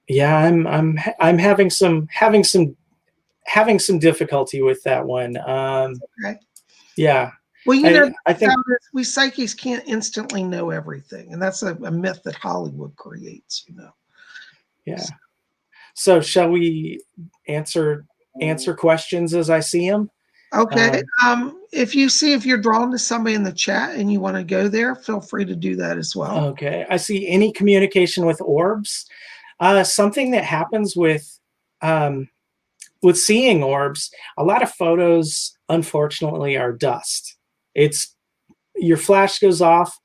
Yeah, I'm having some difficulty with that one. Okay. Yeah. Well, you know, I think we psychics can't instantly know everything, and that's a myth that Hollywood creates. You know. Yeah. So shall we answer questions as I see them? Okay. If you're drawn to somebody in the chat and you want to go there, feel free to do that as well. Okay. I see any communication with orbs. Something that happens with seeing orbs, a lot of photos, unfortunately, are dust. It's your flash goes off,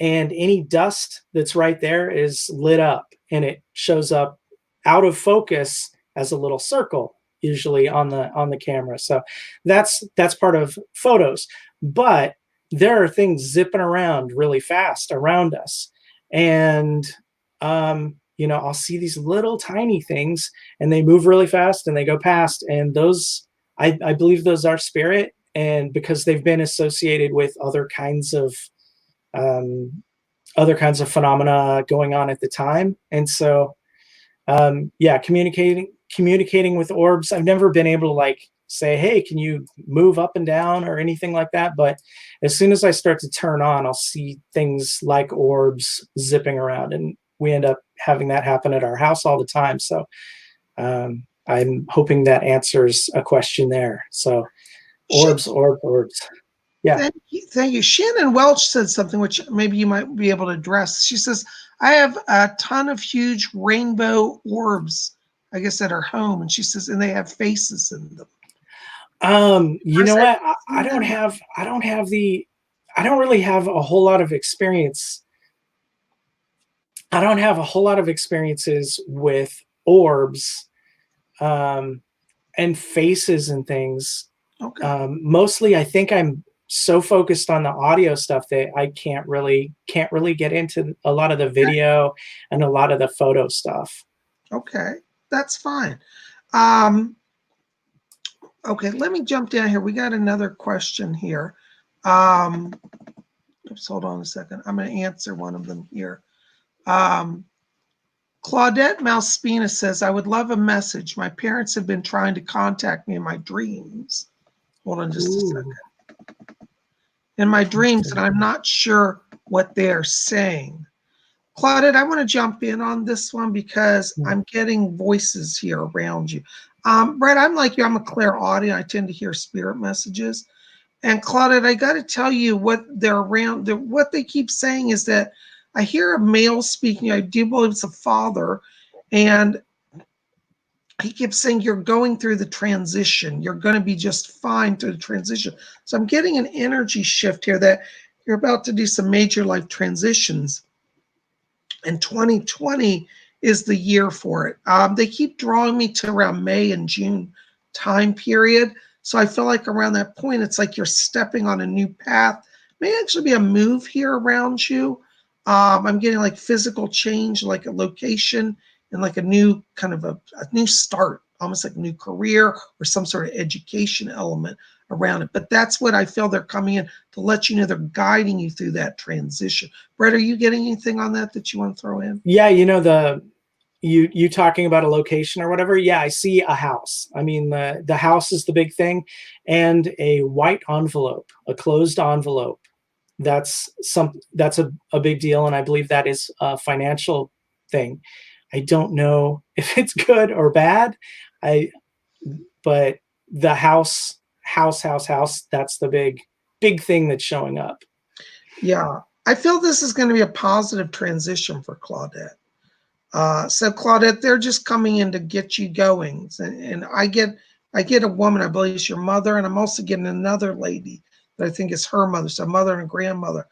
and any dust that's right there is lit up, and it shows up out of focus as a little circle, usually on the camera. So that's part of photos. But there are things zipping around really fast around us, and I'll see these little tiny things, and they move really fast, and they go past, and those I believe those are spirit, and because they've been associated with other kinds of phenomena going on at the time. And so yeah, communicating with orbs, I've never been able to like say, hey, can you move up and down or anything like that, but as soon as I start to turn on, I'll see things like orbs zipping around, and we end up having that happen at our house all the time. So I'm hoping that answers a question there. So orbs. Yeah. Thank you. Shannon Welch said something which maybe you might be able to address. She says, I have a ton of huge rainbow orbs, I guess, at her home. And she says, and they have faces in them. You know what? I don't really have a whole lot of experience. I don't have a whole lot of experiences with orbs, and faces and things. Okay. Mostly I think I'm so focused on the audio stuff that I can't really get into a lot of the video and a lot of the photo stuff. Okay, that's fine. Okay, let me jump down here. We got another question here. Oops, hold on a second. I'm going to answer one of them here. Claudette Malspina says, I would love a message. My parents have been trying to contact me in my dreams. Hold on just a second. In my dreams, and I'm not sure what they're saying. Claudette, I want to jump in on this one because I'm getting voices here around you. Brett, I'm like you. I'm a clairaudient. I tend to hear spirit messages. And Claudette, I got to tell you what they're around. What they keep saying is that I hear a male speaking. I do believe it's a father. And he keeps saying, you're going through the transition. You're going to be just fine through the transition. So I'm getting an energy shift here that you're about to do some major life transitions. And 2020 is the year for it. They keep drawing me to around May and June time period. So I feel like around that point, it's like you're stepping on a new path. May actually be a move here around you. I'm getting like physical change, like a location and like a new kind of a new start, almost like a new career or some sort of education element around it. But that's what I feel they're coming in to let you know they're guiding you through that transition. Brett, are you getting anything on that you want to throw in? Yeah, you talking about a location or whatever. Yeah, I see a house. I mean, the house is the big thing, and a white envelope, a closed envelope. That's a big deal, and I believe that is a financial thing. I don't know if it's good or bad. But the house, that's the big thing that's showing up. Yeah, I feel this is going to be a positive transition for Claudette. So Claudette, they're just coming in to get you going. And I get a woman, I believe it's your mother, and I'm also getting another lady that I think is her mother, so mother and grandmother,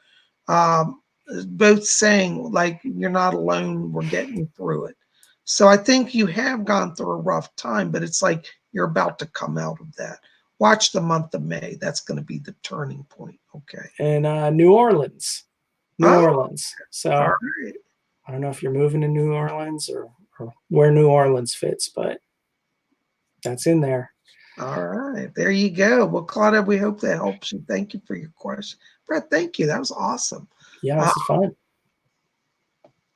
um, both saying like, "You're not alone. We're getting you through it." So I think you have gone through a rough time, but it's like you're about to come out of that. Watch the month of May. That's going to be the turning point. Okay. In New Orleans. New Oh, Orleans. all So right. I don't know if you're moving to New Orleans or where New Orleans fits, but that's in there. All right. There you go. Well, Claudia, we hope that helps you. Thank you for your question. Brett, thank you. That was awesome. Yeah, Uh, this is fun.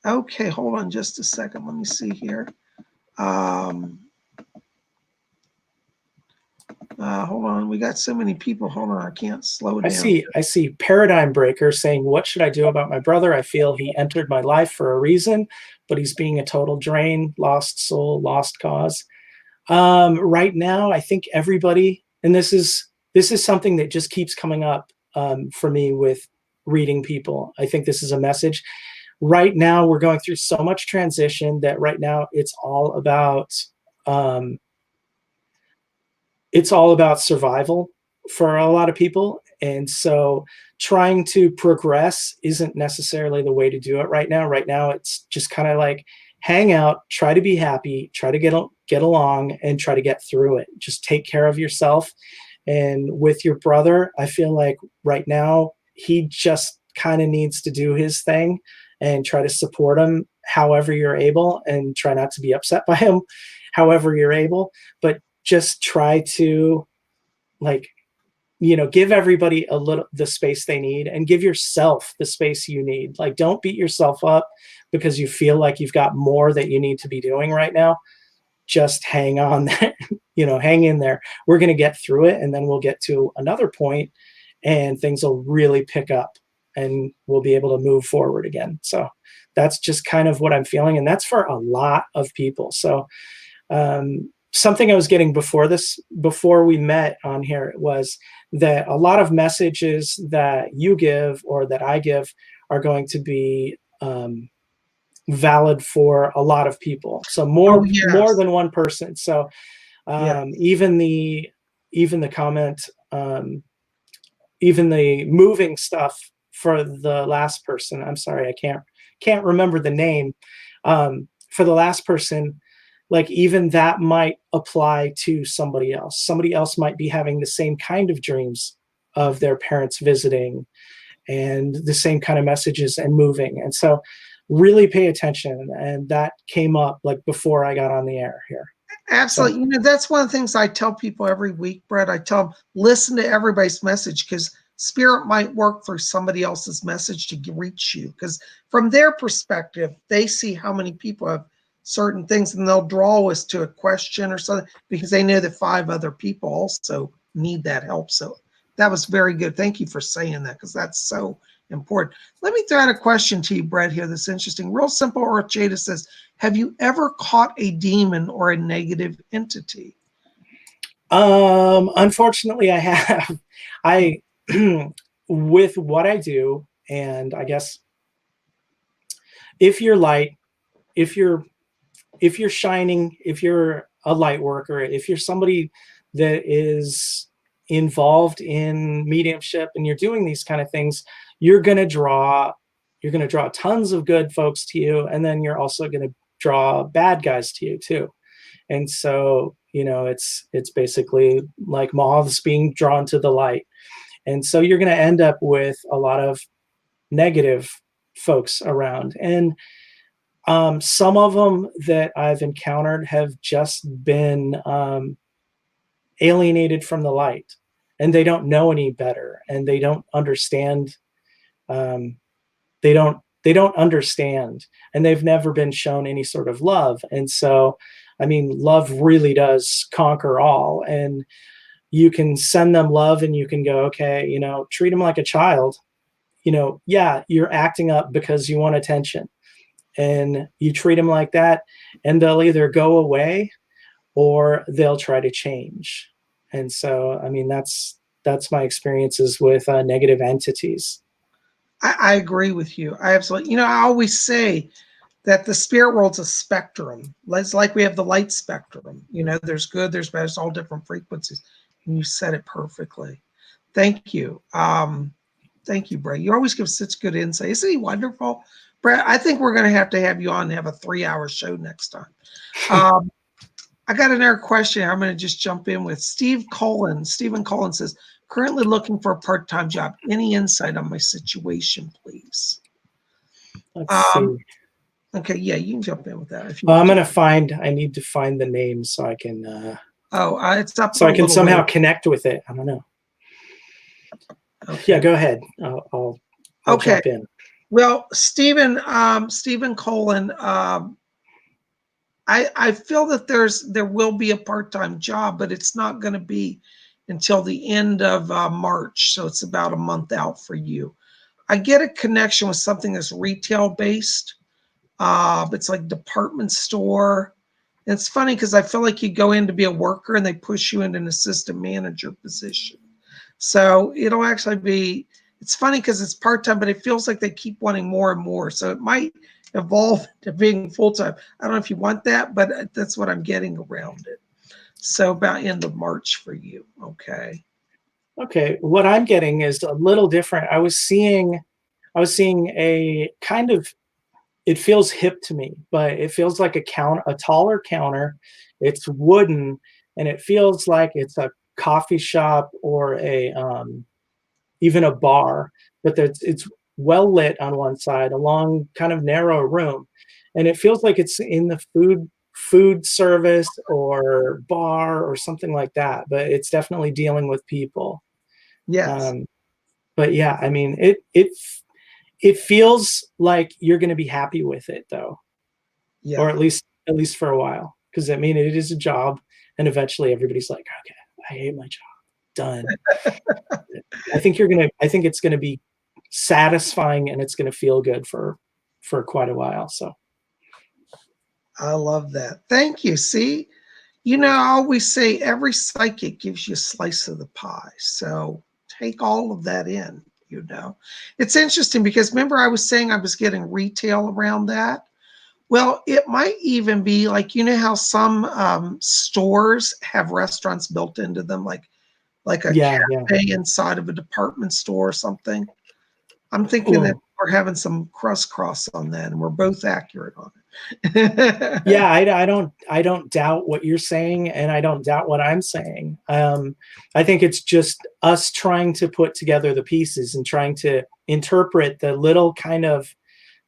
okay, hold on just a second. Let me see here. Um, hold on. We got so many people. Hold on. I can't slow down. I see Paradigm Breaker saying, "What should I do about my brother? I feel he entered my life for a reason, but he's being a total drain, lost soul, lost cause." Right now, I think everybody, and this is something that just keeps coming up for me with reading people. I think this is a message. Right now, we're going through so much transition that right now um, it's all about survival for a lot of people. And so trying to progress isn't necessarily the way to do it right now. Right now, it's just kind of like hang out, try to be happy, try to get along and try to get through it. Just take care of yourself. And with your brother, I feel like right now he just kind of needs to do his thing and try to support him however you're able and try not to be upset by him however you're able. But just try to like give everybody a little the space they need and give yourself the space you need. Like don't beat yourself up because you feel like you've got more that you need to be doing right now. Just hang on there. Hang in there. We're going to get through it, and then we'll get to another point and things will really pick up and we'll be able to move forward again. So that's just kind of what I'm feeling, and that's for a lot of people. So something I was getting before we met on here was that a lot of messages that you give or that I give are going to be valid for a lot of people. So Oh, more yes. than one person. So Yeah. even the comment, even the moving stuff for the last person. I'm sorry, I can't remember the name. For the last person, like even that might apply to somebody else. Somebody else might be having the same kind of dreams of their parents visiting and the same kind of messages and moving. And so really pay attention. And that came up like before I got on the air here. Absolutely. So, That's one of the things I tell people every week, Brett. I tell them, listen to everybody's message because spirit might work through somebody else's message to reach you. Because from their perspective, they see how many people have certain things and they'll draw us to a question or something because they know that 5 other people also need that help. So that was very good. Thank you for saying that because that's so important. Let me throw out a question to you, Brett, here that's interesting. Real simple. Or Jada says, have you ever caught a demon or a negative entity? unfortunately I have. I with what I do, and I guess if you're light, if you're shining, if you're a light worker, if you're somebody that is involved in mediumship and you're doing these kind of things, you're going to draw tons of good folks to you, and then you're also going to draw bad guys to you too. And so it's basically like moths being drawn to the light, and so you're going to end up with a lot of negative folks around. And some of them that I've encountered have just been alienated from the light, and they don't know any better, and they don't understand. They don't understand, and they've never been shown any sort of love. And so, I mean, love really does conquer all, and you can send them love, and you can go, okay, treat them like a child. Yeah, you're acting up because you want attention, and you treat them like that, and they'll either go away or they'll try to change. And so, I mean, that's my experiences with negative entities. I agree with you. I absolutely, I always say that the spirit world's a spectrum. It's like we have the light spectrum. There's good, there's bad, it's all different frequencies. And you said it perfectly. Thank you. Thank you, Brett. You always give such good insight. Isn't he wonderful? Brett, I think we're going to have you on and have a 3-hour show next time. I got another question. I'm going to just jump in with Stephen Colin says, currently looking for a part-time job. Any insight on my situation, please? Let's see. Okay, yeah, you can jump in with that if you Well, want. I need to find the name so I can it's up so I can somehow later. connect with it. I don't know. Okay. Yeah, go ahead. I'll jump in. Well, Stephen Colin, I feel that there will be a part-time job, but it's not going to be until the end of March. So it's about a month out for you. I get a connection with something that's retail based. It's like department store. And it's funny because I feel like you go in to be a worker and they push you into an assistant manager position. So it'll actually be, it's funny because it's part-time, but it feels like they keep wanting more and more. So it might evolve to being full-time. I don't know if you want that, but that's what I'm getting around it. So about end of March for you. Okay. Okay. What I'm getting is a little different. I was seeing a kind of, it feels hip to me, but it feels like a taller counter. It's wooden, and it feels like it's a coffee shop or a even a bar, but it's well lit on one side, a long kind of narrow room, and it feels like it's in the food service or bar or something like that. But it's definitely dealing with people. Yes. But yeah, I mean, it feels like you're going to be happy with it though, Yeah. or at least for a while, because I mean, it is a job, and eventually everybody's like, okay, I hate my job, done. I think it's going to be satisfying, and it's going to feel good for quite a while. So I love that. Thank you. See, I always say every psychic gives you a slice of the pie. So take all of that in. It's interesting because remember I was saying I was getting retail around that. Well, it might even be like, how some stores have restaurants built into them, like a cafe inside of a department store or something. I'm thinking that we're having some cross on that, and we're both accurate on it. Yeah, I don't doubt what you're saying, and I don't doubt what I'm saying. I think it's just us trying to put together the pieces and trying to interpret the little kind of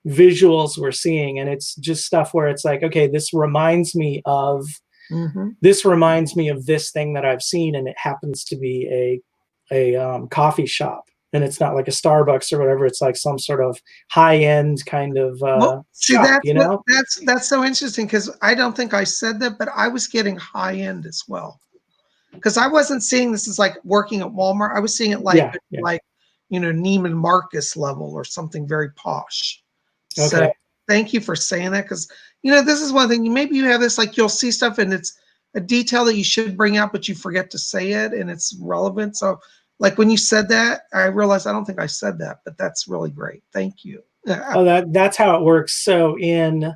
visuals we're seeing, and it's just stuff where it's like, okay, this reminds me of this thing that I've seen, and it happens to be a coffee shop. And it's not like a Starbucks or whatever. It's like some sort of high-end kind of shop, That's so interesting because I don't think I said that, but I was getting high-end as well. Because I wasn't seeing this as like working at Walmart. I was seeing it like Neiman Marcus level or something very posh. Okay. So thank you for saying that because, this is one thing. Maybe you have this, like you'll see stuff and it's a detail that you should bring out, but you forget to say it and it's relevant. So like when you said that, I realized I don't think I said that, but that's really great. Thank you. Oh, that's how it works. So in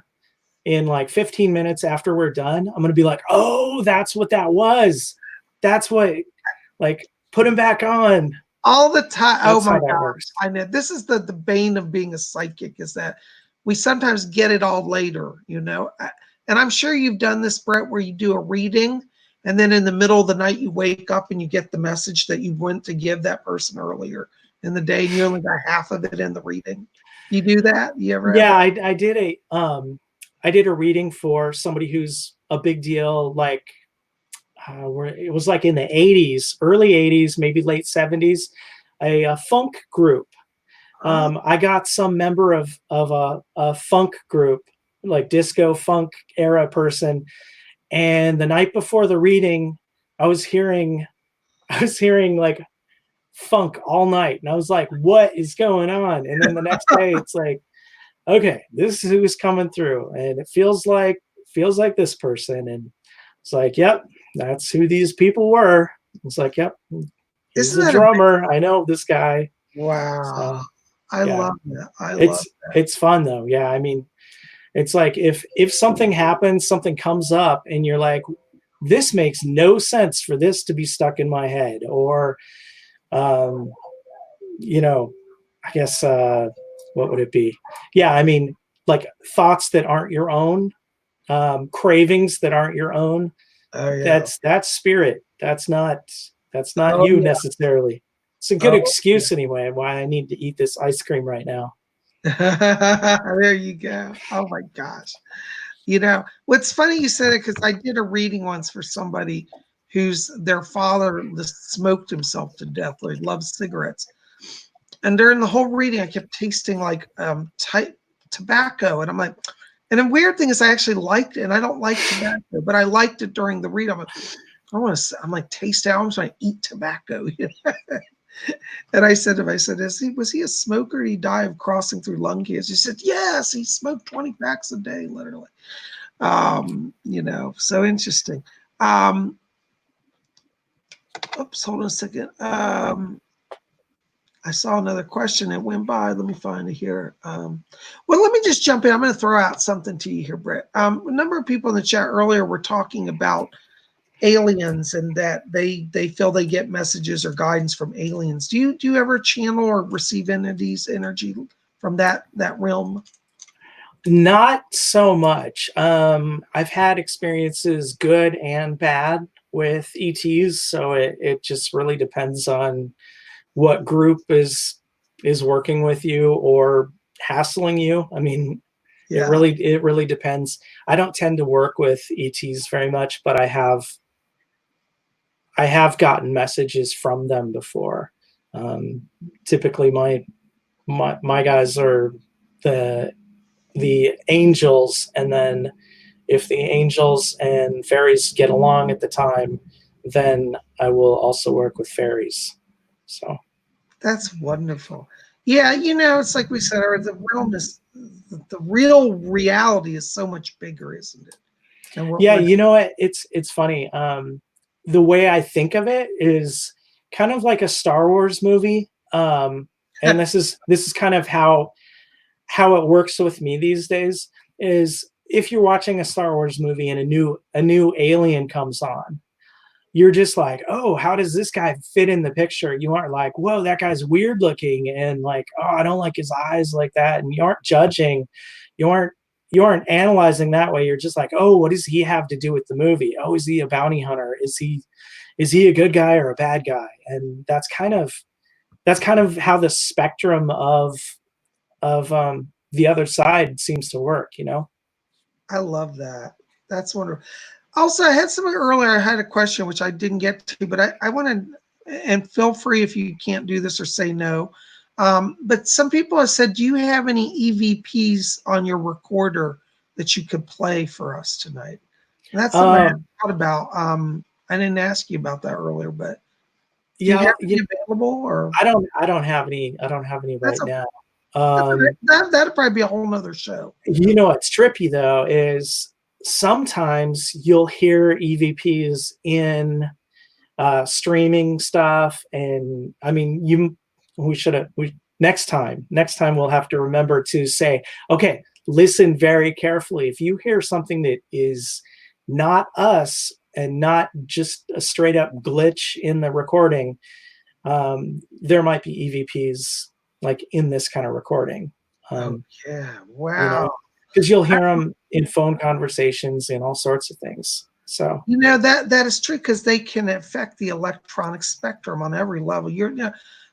like 15 minutes after we're done, I'm going to be like, oh, that's what that was. That's what, like, put him back on. All the time. Oh my gosh. I know this is the bane of being a psychic is that we sometimes get it all later, and I'm sure you've done this, Brett, where you do a reading and then in the middle of the night, you wake up and you get the message that you went to give that person earlier in the day, and you only got half of it in the reading. You do that? You ever? Yeah, I did a reading for somebody who's a big deal. Like, it was like in the 80s, early 80s, maybe late 70s, a funk group. I got some member of a funk group, like disco funk era person. And the night before the reading, I was hearing like funk all night. And I was like, what is going on? And then the next day it's like, okay, this is who's coming through. And it feels like this person. And it's like, yep, that's who these people were. It's like, yep, he's a drummer. I know this guy. Wow. So, I love that. It's fun though. Yeah. I mean, it's like if something happens, something comes up and you're like, this makes no sense for this to be stuck in my head, or You know, I guess, what would it be? Yeah, I mean, like thoughts that aren't your own, cravings that aren't your own. Oh yeah. That's spirit. That's not Oh you yeah. necessarily. It's a good Oh excuse anyway why I need to eat this ice cream right now. yeah. There you go. Oh my gosh. You know, what's funny you said it because I did a reading once for somebody whose their father just smoked himself to death. He loves cigarettes. And during the whole reading, I kept tasting like tobacco. And I'm like, and the weird thing is I actually liked it. And I don't like tobacco, but I liked it during the read. I'm like, I'm like, taste it. I'm trying to eat tobacco. And I said to him, I said, was he a smoker? Did he die of crossing through lung cancer? He said, yes, he smoked 20 packs a day, literally. You know, so interesting. Oops, hold on a second. I saw another question that went by. Let me find it here. Well, let me just jump in. I'm going to throw out something to you here, Brett. A number of people in the chat earlier were talking about aliens and that they feel they get messages or guidance from aliens. Do you ever channel or receive entities energy from that realm? Not so much. I've had experiences good and bad with ETs, so it just really depends on what group is working with you or hassling you. I mean, Yeah. it really depends. I don't tend to work with ETs very much, but I have gotten messages from them before. Typically, my guys are the angels, and then if the angels and fairies get along at the time, then I will also work with fairies. So That's wonderful. Yeah, you know, it's like we said, the realm is the real reality is so much bigger, isn't it? And yeah, you know what? It's funny. The way I think of it is kind of like a Star Wars movie. And this is kind of how it works with me these days is if you're watching a Star Wars movie and a new alien comes on, you're just like, oh, how does this guy fit in the picture? You aren't like, whoa, that guy's weird looking, and like, oh, I don't like his eyes like that. And you aren't judging, you aren't analyzing that way. You're just like, oh, what does he have to do with the movie? Oh, is he a bounty hunter? Is he a good guy or a bad guy? And that's kind of how the spectrum of the other side seems to work, you know? I love that. That's wonderful. Also, I had something earlier. I had a question which I didn't get to, but I want to, and feel free if you can't do this or say no. But some people have said, do you have any EVPs on your recorder that you could play for us tonight? And that's something I hadn't thought about. I didn't ask you about that earlier, but do you Yeah, have any available? Or I don't have any right that's now. that'd probably be a whole nother show. You know what's trippy though is sometimes you'll hear EVPs in streaming stuff, and I mean, next time we'll have to remember to say, okay, listen very carefully. If you hear something that is not us and not just a straight up glitch in the recording, there might be EVPs like in this kind of recording. Oh yeah, You wow. know, because you'll hear them in phone conversations and all sorts of things. So You know that is true because they can affect the electronic spectrum on every level.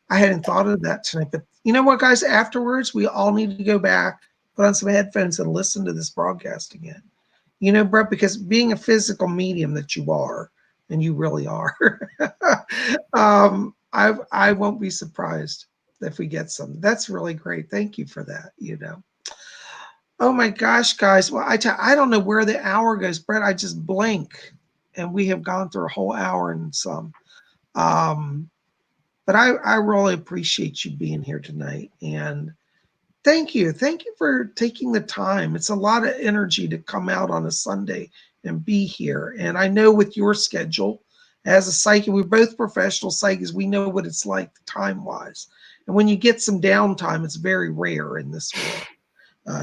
I hadn't thought of that tonight, but you know what, guys? Afterwards, we all need to go back, put on some headphones, and listen to this broadcast again. You know, Brett, because being a physical medium that you are, and you really are, I won't be surprised if we get some. That's really great. Thank you for that. You know. Oh my gosh, guys. Well, I don't know where the hour goes, Brett. I just blink and we have gone through a whole hour and some. Um, but I really appreciate you being here tonight. And thank you. Thank you for taking the time. It's a lot of energy to come out on a Sunday and be here. And I know with your schedule as a psychic, we're both professional psychics. We know what it's like time wise. And when you get some downtime, it's very rare in this world.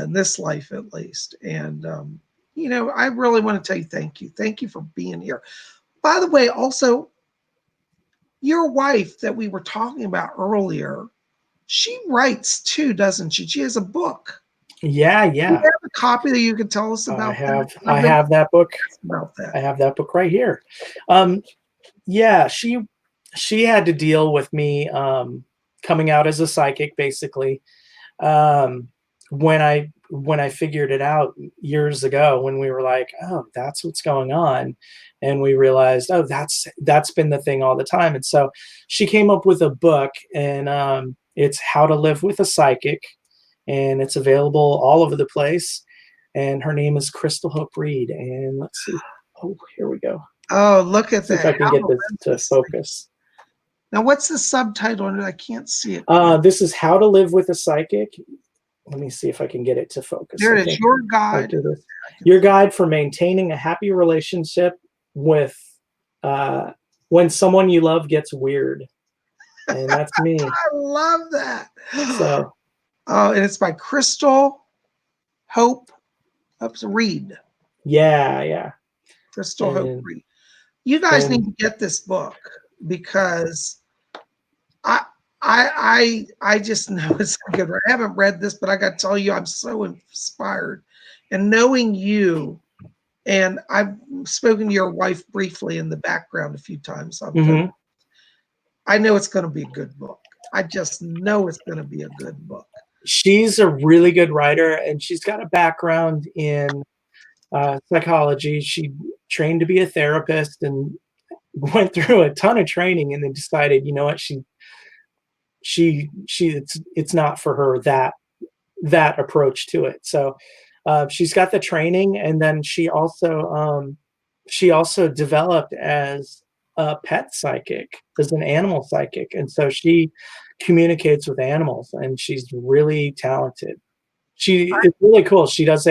In this life at least. And, you know, I really want to tell you thank you. Thank you for being here. By the way, also, your wife that we were talking about earlier, she writes too, doesn't she? She has a book. Yeah, Do you yeah. have a copy that you can tell us I about have that? I have that book. About that. I have that book right here. Yeah, she had to deal with me coming out as a psychic, basically. Um, when I figured it out years ago, when we were like, oh, that's what's going on, and we realized, oh, that's been the thing all the time. And so she came up with a book, and it's How to Live with a Psychic, and it's available all over the place. And her name is Crystal Hope Reed. And let's see. Oh, here we go. Oh, look at See if that. I can get this to focus. Now, what's the subtitle on it? I can't see it. This is How to Live with a Psychic. Let me see if I can get it to focus. There it is. Your guide. Your guide for maintaining a happy relationship with when someone you love gets weird. And that's me. I love that. So, and it's by Crystal Hope Reed. Yeah, yeah. Crystal Hope Reed. You guys need to get this book because I just know it's good. I haven't read this, but I got to tell you, I'm so inspired. And knowing you, and I've spoken to your wife briefly in the background a few times. I know it's going to be a good book. I just know it's going to be a good book. She's a really good writer, and she's got a background in psychology. She trained to be a therapist and went through a ton of training, and then decided, you know what, it's not for her, that approach to it. So she's got the training, and then she also developed as a pet psychic, as an animal psychic, and so she communicates with animals, and she's really talented. It's really cool. She does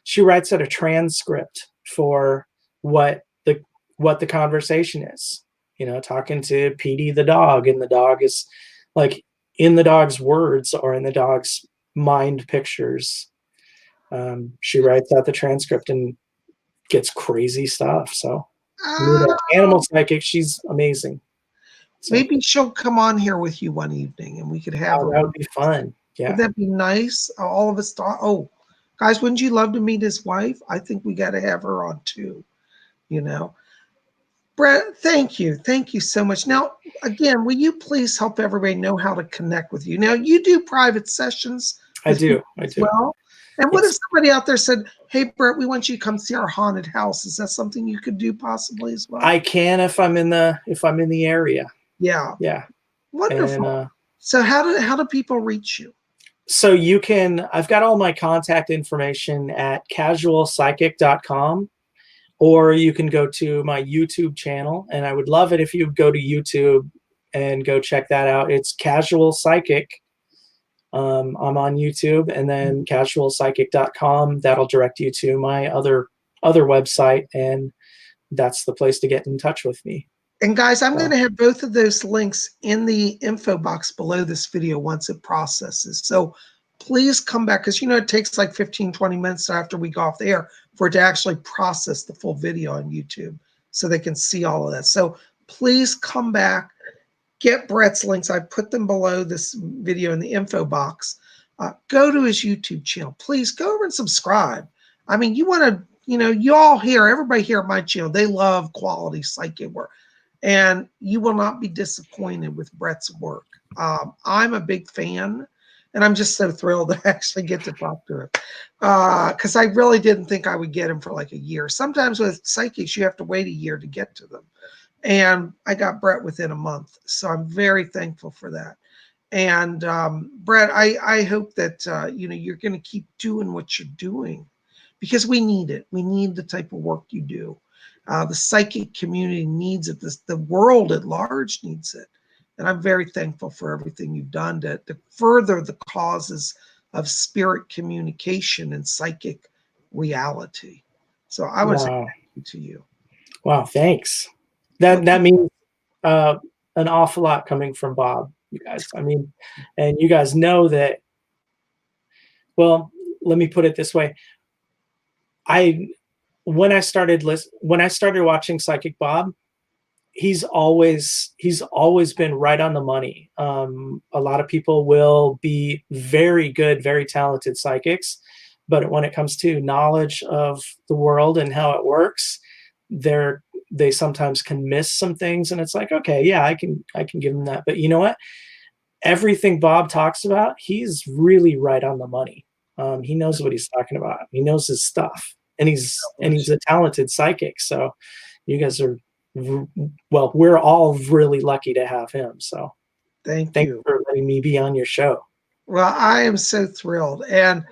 she writes out a transcript for what the conversation is. You know, talking to Petey the dog, and the dog is like in the dog's words or in the dog's mind pictures. She writes out the transcript and gets crazy stuff. So animal psychic, she's amazing. So, maybe she'll come on here with you one evening and we could have her. That would be fun. Yeah. Would that be nice? All of us thought, oh, guys, wouldn't you love to meet his wife? I think we got to have her on too, you know. Brett, thank you. Thank you so much. Now, again, will you please help everybody know how to connect with you? Now, you do private sessions. I do. Well, and what if somebody out there said, hey, Brett, we want you to come see our haunted house? Is that something you could do possibly as well? I can if I'm in the area. Yeah. Yeah. Wonderful. And, so how do people reach you? So I've got all my contact information at casualpsychic.com. Or you can go to my YouTube channel, and I would love it if you go to YouTube and go check that out. It's Casual Psychic. I'm on YouTube, and then casualpsychic.com. That'll direct you to my other website, and that's the place to get in touch with me. And guys, I'm going to have both of those links in the info box below this video once it processes. So please come back, because it takes like 15, 20 minutes after we go off the air for it to actually process the full video on YouTube so they can see all of that. So please come back, get Brett's links. I put them below this video in the info box. Go to his YouTube channel. Please go over and subscribe. I mean, you want to, you all here, everybody here at my channel, they love quality psychic work. And you will not be disappointed with Brett's work. I'm a big fan. And I'm just so thrilled to actually get to talk to him, because I really didn't think I would get him for like a year. Sometimes with psychics, you have to wait a year to get to them. And I got Brett within a month. So I'm very thankful for that. And Brett, I hope that, you're going to keep doing what you're doing, because we need it. We need the type of work you do. The psychic community needs it. The world at large needs it. And I'm very thankful for everything you've done to further the causes of spirit communication and psychic reality. So I want to say thank you to you. Wow, thanks. That means an awful lot coming from Bob, you guys. I mean, and you guys know that. Well, let me put it this way. When I started watching Psychic Bob, he's always been right on the money. A lot of people will be very good, very talented psychics, but when it comes to knowledge of the world and how it works, they sometimes can miss some things, and it's like, okay, yeah, I can give them that. But you know what? Everything Bob talks about, he's really right on the money. He knows what he's talking about. He knows his stuff, and he's a talented psychic. So you guys are, well, we're all really lucky to have him. So Thank thanks you for letting me be on your show. Well, I am so thrilled. And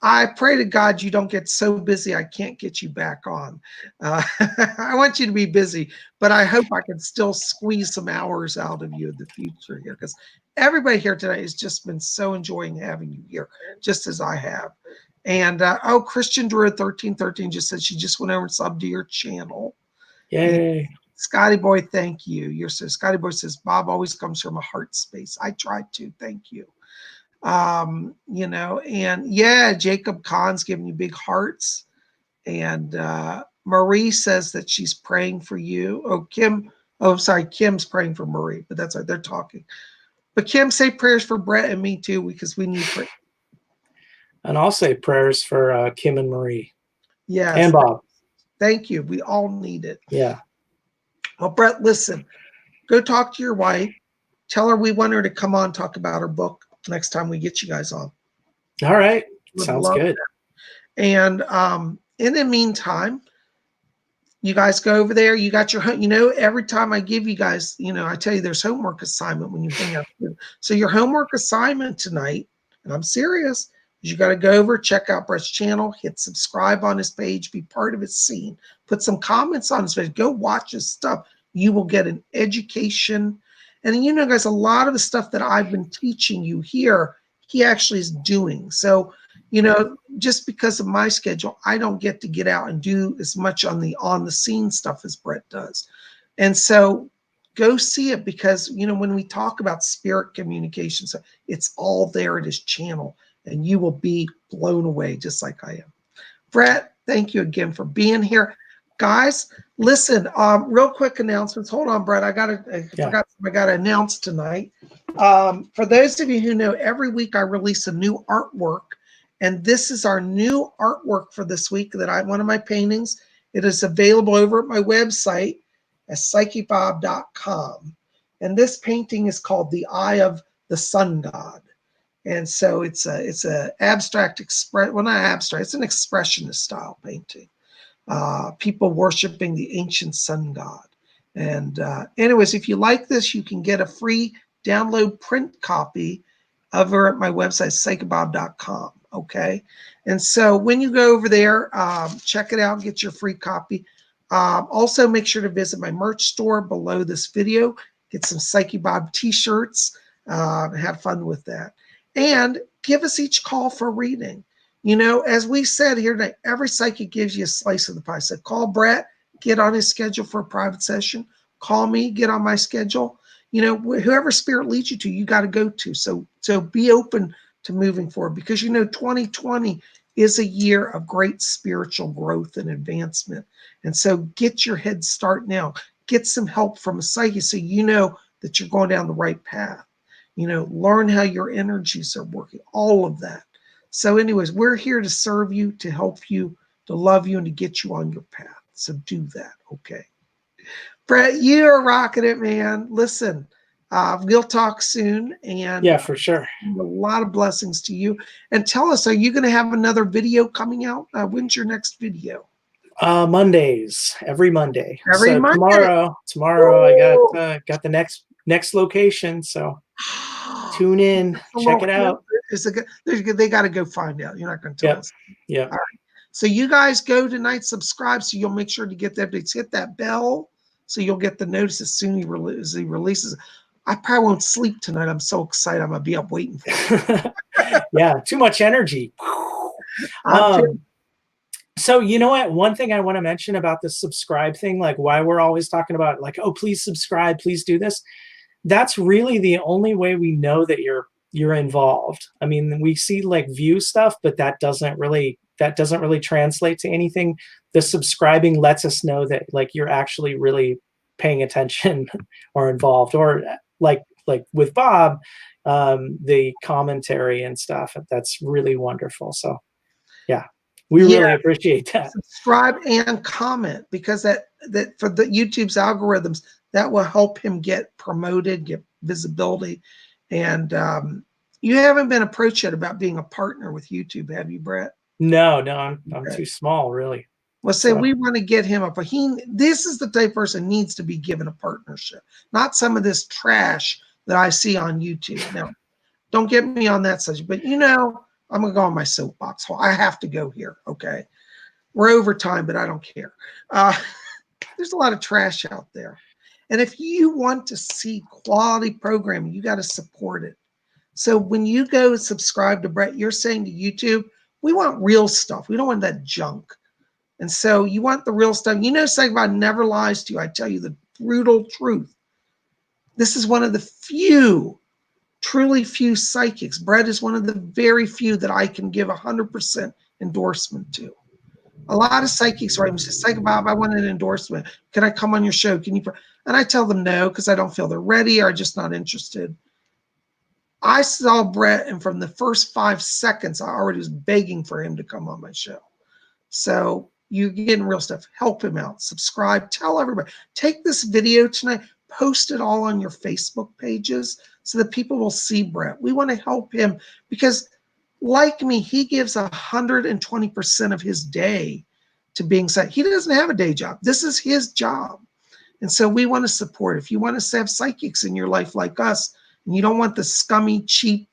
I pray to God you don't get so busy I can't get you back on. I want you to be busy, but I hope I can still squeeze some hours out of you in the future here, because everybody here today has just been so enjoying having you here, just as I have. And Christian Drew 1313 just said she just went over and subbed to your channel. Yay. And Scotty Boy, thank you. Scotty Boy says, Bob always comes from a heart space. I tried to. Thank you. And yeah, Jacob Kahn's giving you big hearts. And Marie says that she's praying for you. Kim's praying for Marie, but that's right, they're talking. But Kim, say prayers for Brett and me too, because we need prayer. And I'll say prayers for Kim and Marie. Yes. And Bob. Thank you. We all need it. Yeah. Well, Brett, listen, go talk to your wife. Tell her we want her to come on, talk about her book next time we get you guys on. All right. Sounds good. That. And in the meantime, you guys go over there. You got your, every time I give you guys, I tell you there's homework assignment when you hang out. So your homework assignment tonight, and I'm serious, is you got to go over, check out Brett's channel, hit subscribe on his page, be part of his scene, put some comments on his page, go watch his stuff. You will get an education. And guys, a lot of the stuff that I've been teaching you here, he actually is doing. So, just because of my schedule, I don't get to get out and do as much on the scene stuff as Brett does. And so go see it, because, when we talk about spirit communication, so it's all there at his channel, and you will be blown away just like I am. Brett, thank you again for being here. Guys, listen, real quick announcements. Hold on, Brett. I forgot to announce tonight. For those of you who know, every week I release a new artwork, and this is our new artwork for this week one of my paintings. It is available over at my website at PsychicBob.com. And this painting is called The Eye of the Sun God. And so it's a abstract it's an expressionist style painting. People worshiping the ancient sun god. And anyways, if you like this, you can get a free download print copy over at my website, PsychicBob.com. Okay. And so when you go over there, check it out, get your free copy. Also, make sure to visit my merch store below this video, get some Psychic Bob t-shirts, have fun with that. And give us each call for a reading. As we said here today, every psychic gives you a slice of the pie. So call Brett, get on his schedule for a private session. Call me, get on my schedule. Whoever spirit leads you to, you got to go to. So be open to moving forward, because 2020 is a year of great spiritual growth and advancement. And so get your head start now. Get some help from a psychic so you know that you're going down the right path. Learn how your energies are working, all of that. So anyways, we're here to serve you, to help you, to love you, and to get you on your path. So do that, okay? Brett, you are rocking it, man. Listen, we'll talk soon. And yeah, for sure. A lot of blessings to you. And tell us, are you going to have another video coming out? When's your next video? Mondays, every Monday. Every Monday. Tomorrow I got the next location. So tune in, check it out. They got to go find out. You're not going to tell us. Yeah. All right. So you guys go tonight, subscribe, so you'll make sure to get that. Hit that bell so you'll get the notice as soon as he releases. I probably won't sleep tonight. I'm so excited. I'm going to be up waiting for it. Yeah, too much energy. So you know what? One thing I want to mention about the subscribe thing, like why we're always talking about like, oh, please subscribe, please do this. That's really the only way we know that you're involved. I mean, we see like view stuff, but that doesn't really translate to anything. The subscribing lets us know that like you're actually really paying attention or involved, or like with Bob, the commentary and stuff. That's really wonderful. So yeah, we really appreciate that. Subscribe and comment, because that for the YouTube's algorithms, that will help him get promoted, get visibility. And you haven't been approached yet about being a partner with YouTube, have you, Brett? No, I'm too small, really. Well, say we want to get him up. This is the type of person needs to be given a partnership, not some of this trash that I see on YouTube. Now, don't get me on that subject, but I'm gonna go on my soapbox. I have to go here. Okay, we're over time, but I don't care. There's a lot of trash out there, and if you want to see quality programming, you got to support it. So when you go subscribe to Brett, you're saying to YouTube, we want real stuff. We don't want that junk. And so you want the real stuff. PsychicBob never lies to you. I tell you the brutal truth. This is one of the few, truly few psychics. Brett is one of the very few that I can give 100% endorsement to. A lot of psychics write me and say, PsychicBob, I want an endorsement. Can I come on your show? Can you? And I tell them no, because I don't feel they're ready, or I'm just not interested. I saw Brett, and from the first 5 seconds, I already was begging for him to come on my show. So you're getting real stuff. Help him out. Subscribe. Tell everybody. Take this video tonight. Post it all on your Facebook pages so that people will see Brett. We want to help him because, like me, he gives 120% of his day to being psychic. He doesn't have a day job. This is his job. And so we want to support. If you want to have psychics in your life like us, and you don't want the scummy, cheap,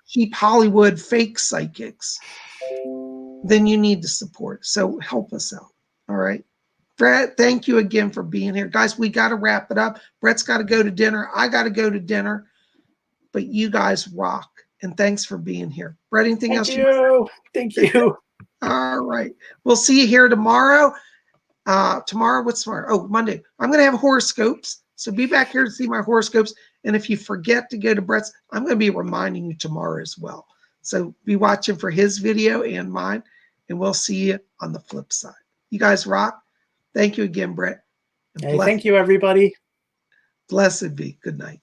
cheap Hollywood fake psychics, then you need to support. So help us out. All right. Brett, thank you again for being here. Guys, we got to wrap it up. Brett's got to go to dinner. I got to go to dinner. But you guys rock. And thanks for being here. Brett, anything else? Thank you. All right. We'll see you here tomorrow. Tomorrow, what's tomorrow? Oh, Monday. I'm going to have horoscopes. So be back here to see my horoscopes. And if you forget to go to Brett's, I'm going to be reminding you tomorrow as well. So be watching for his video and mine. And we'll see you on the flip side. You guys rock. Thank you again, Brett. Hey, thank you, everybody. Blessed be. Good night.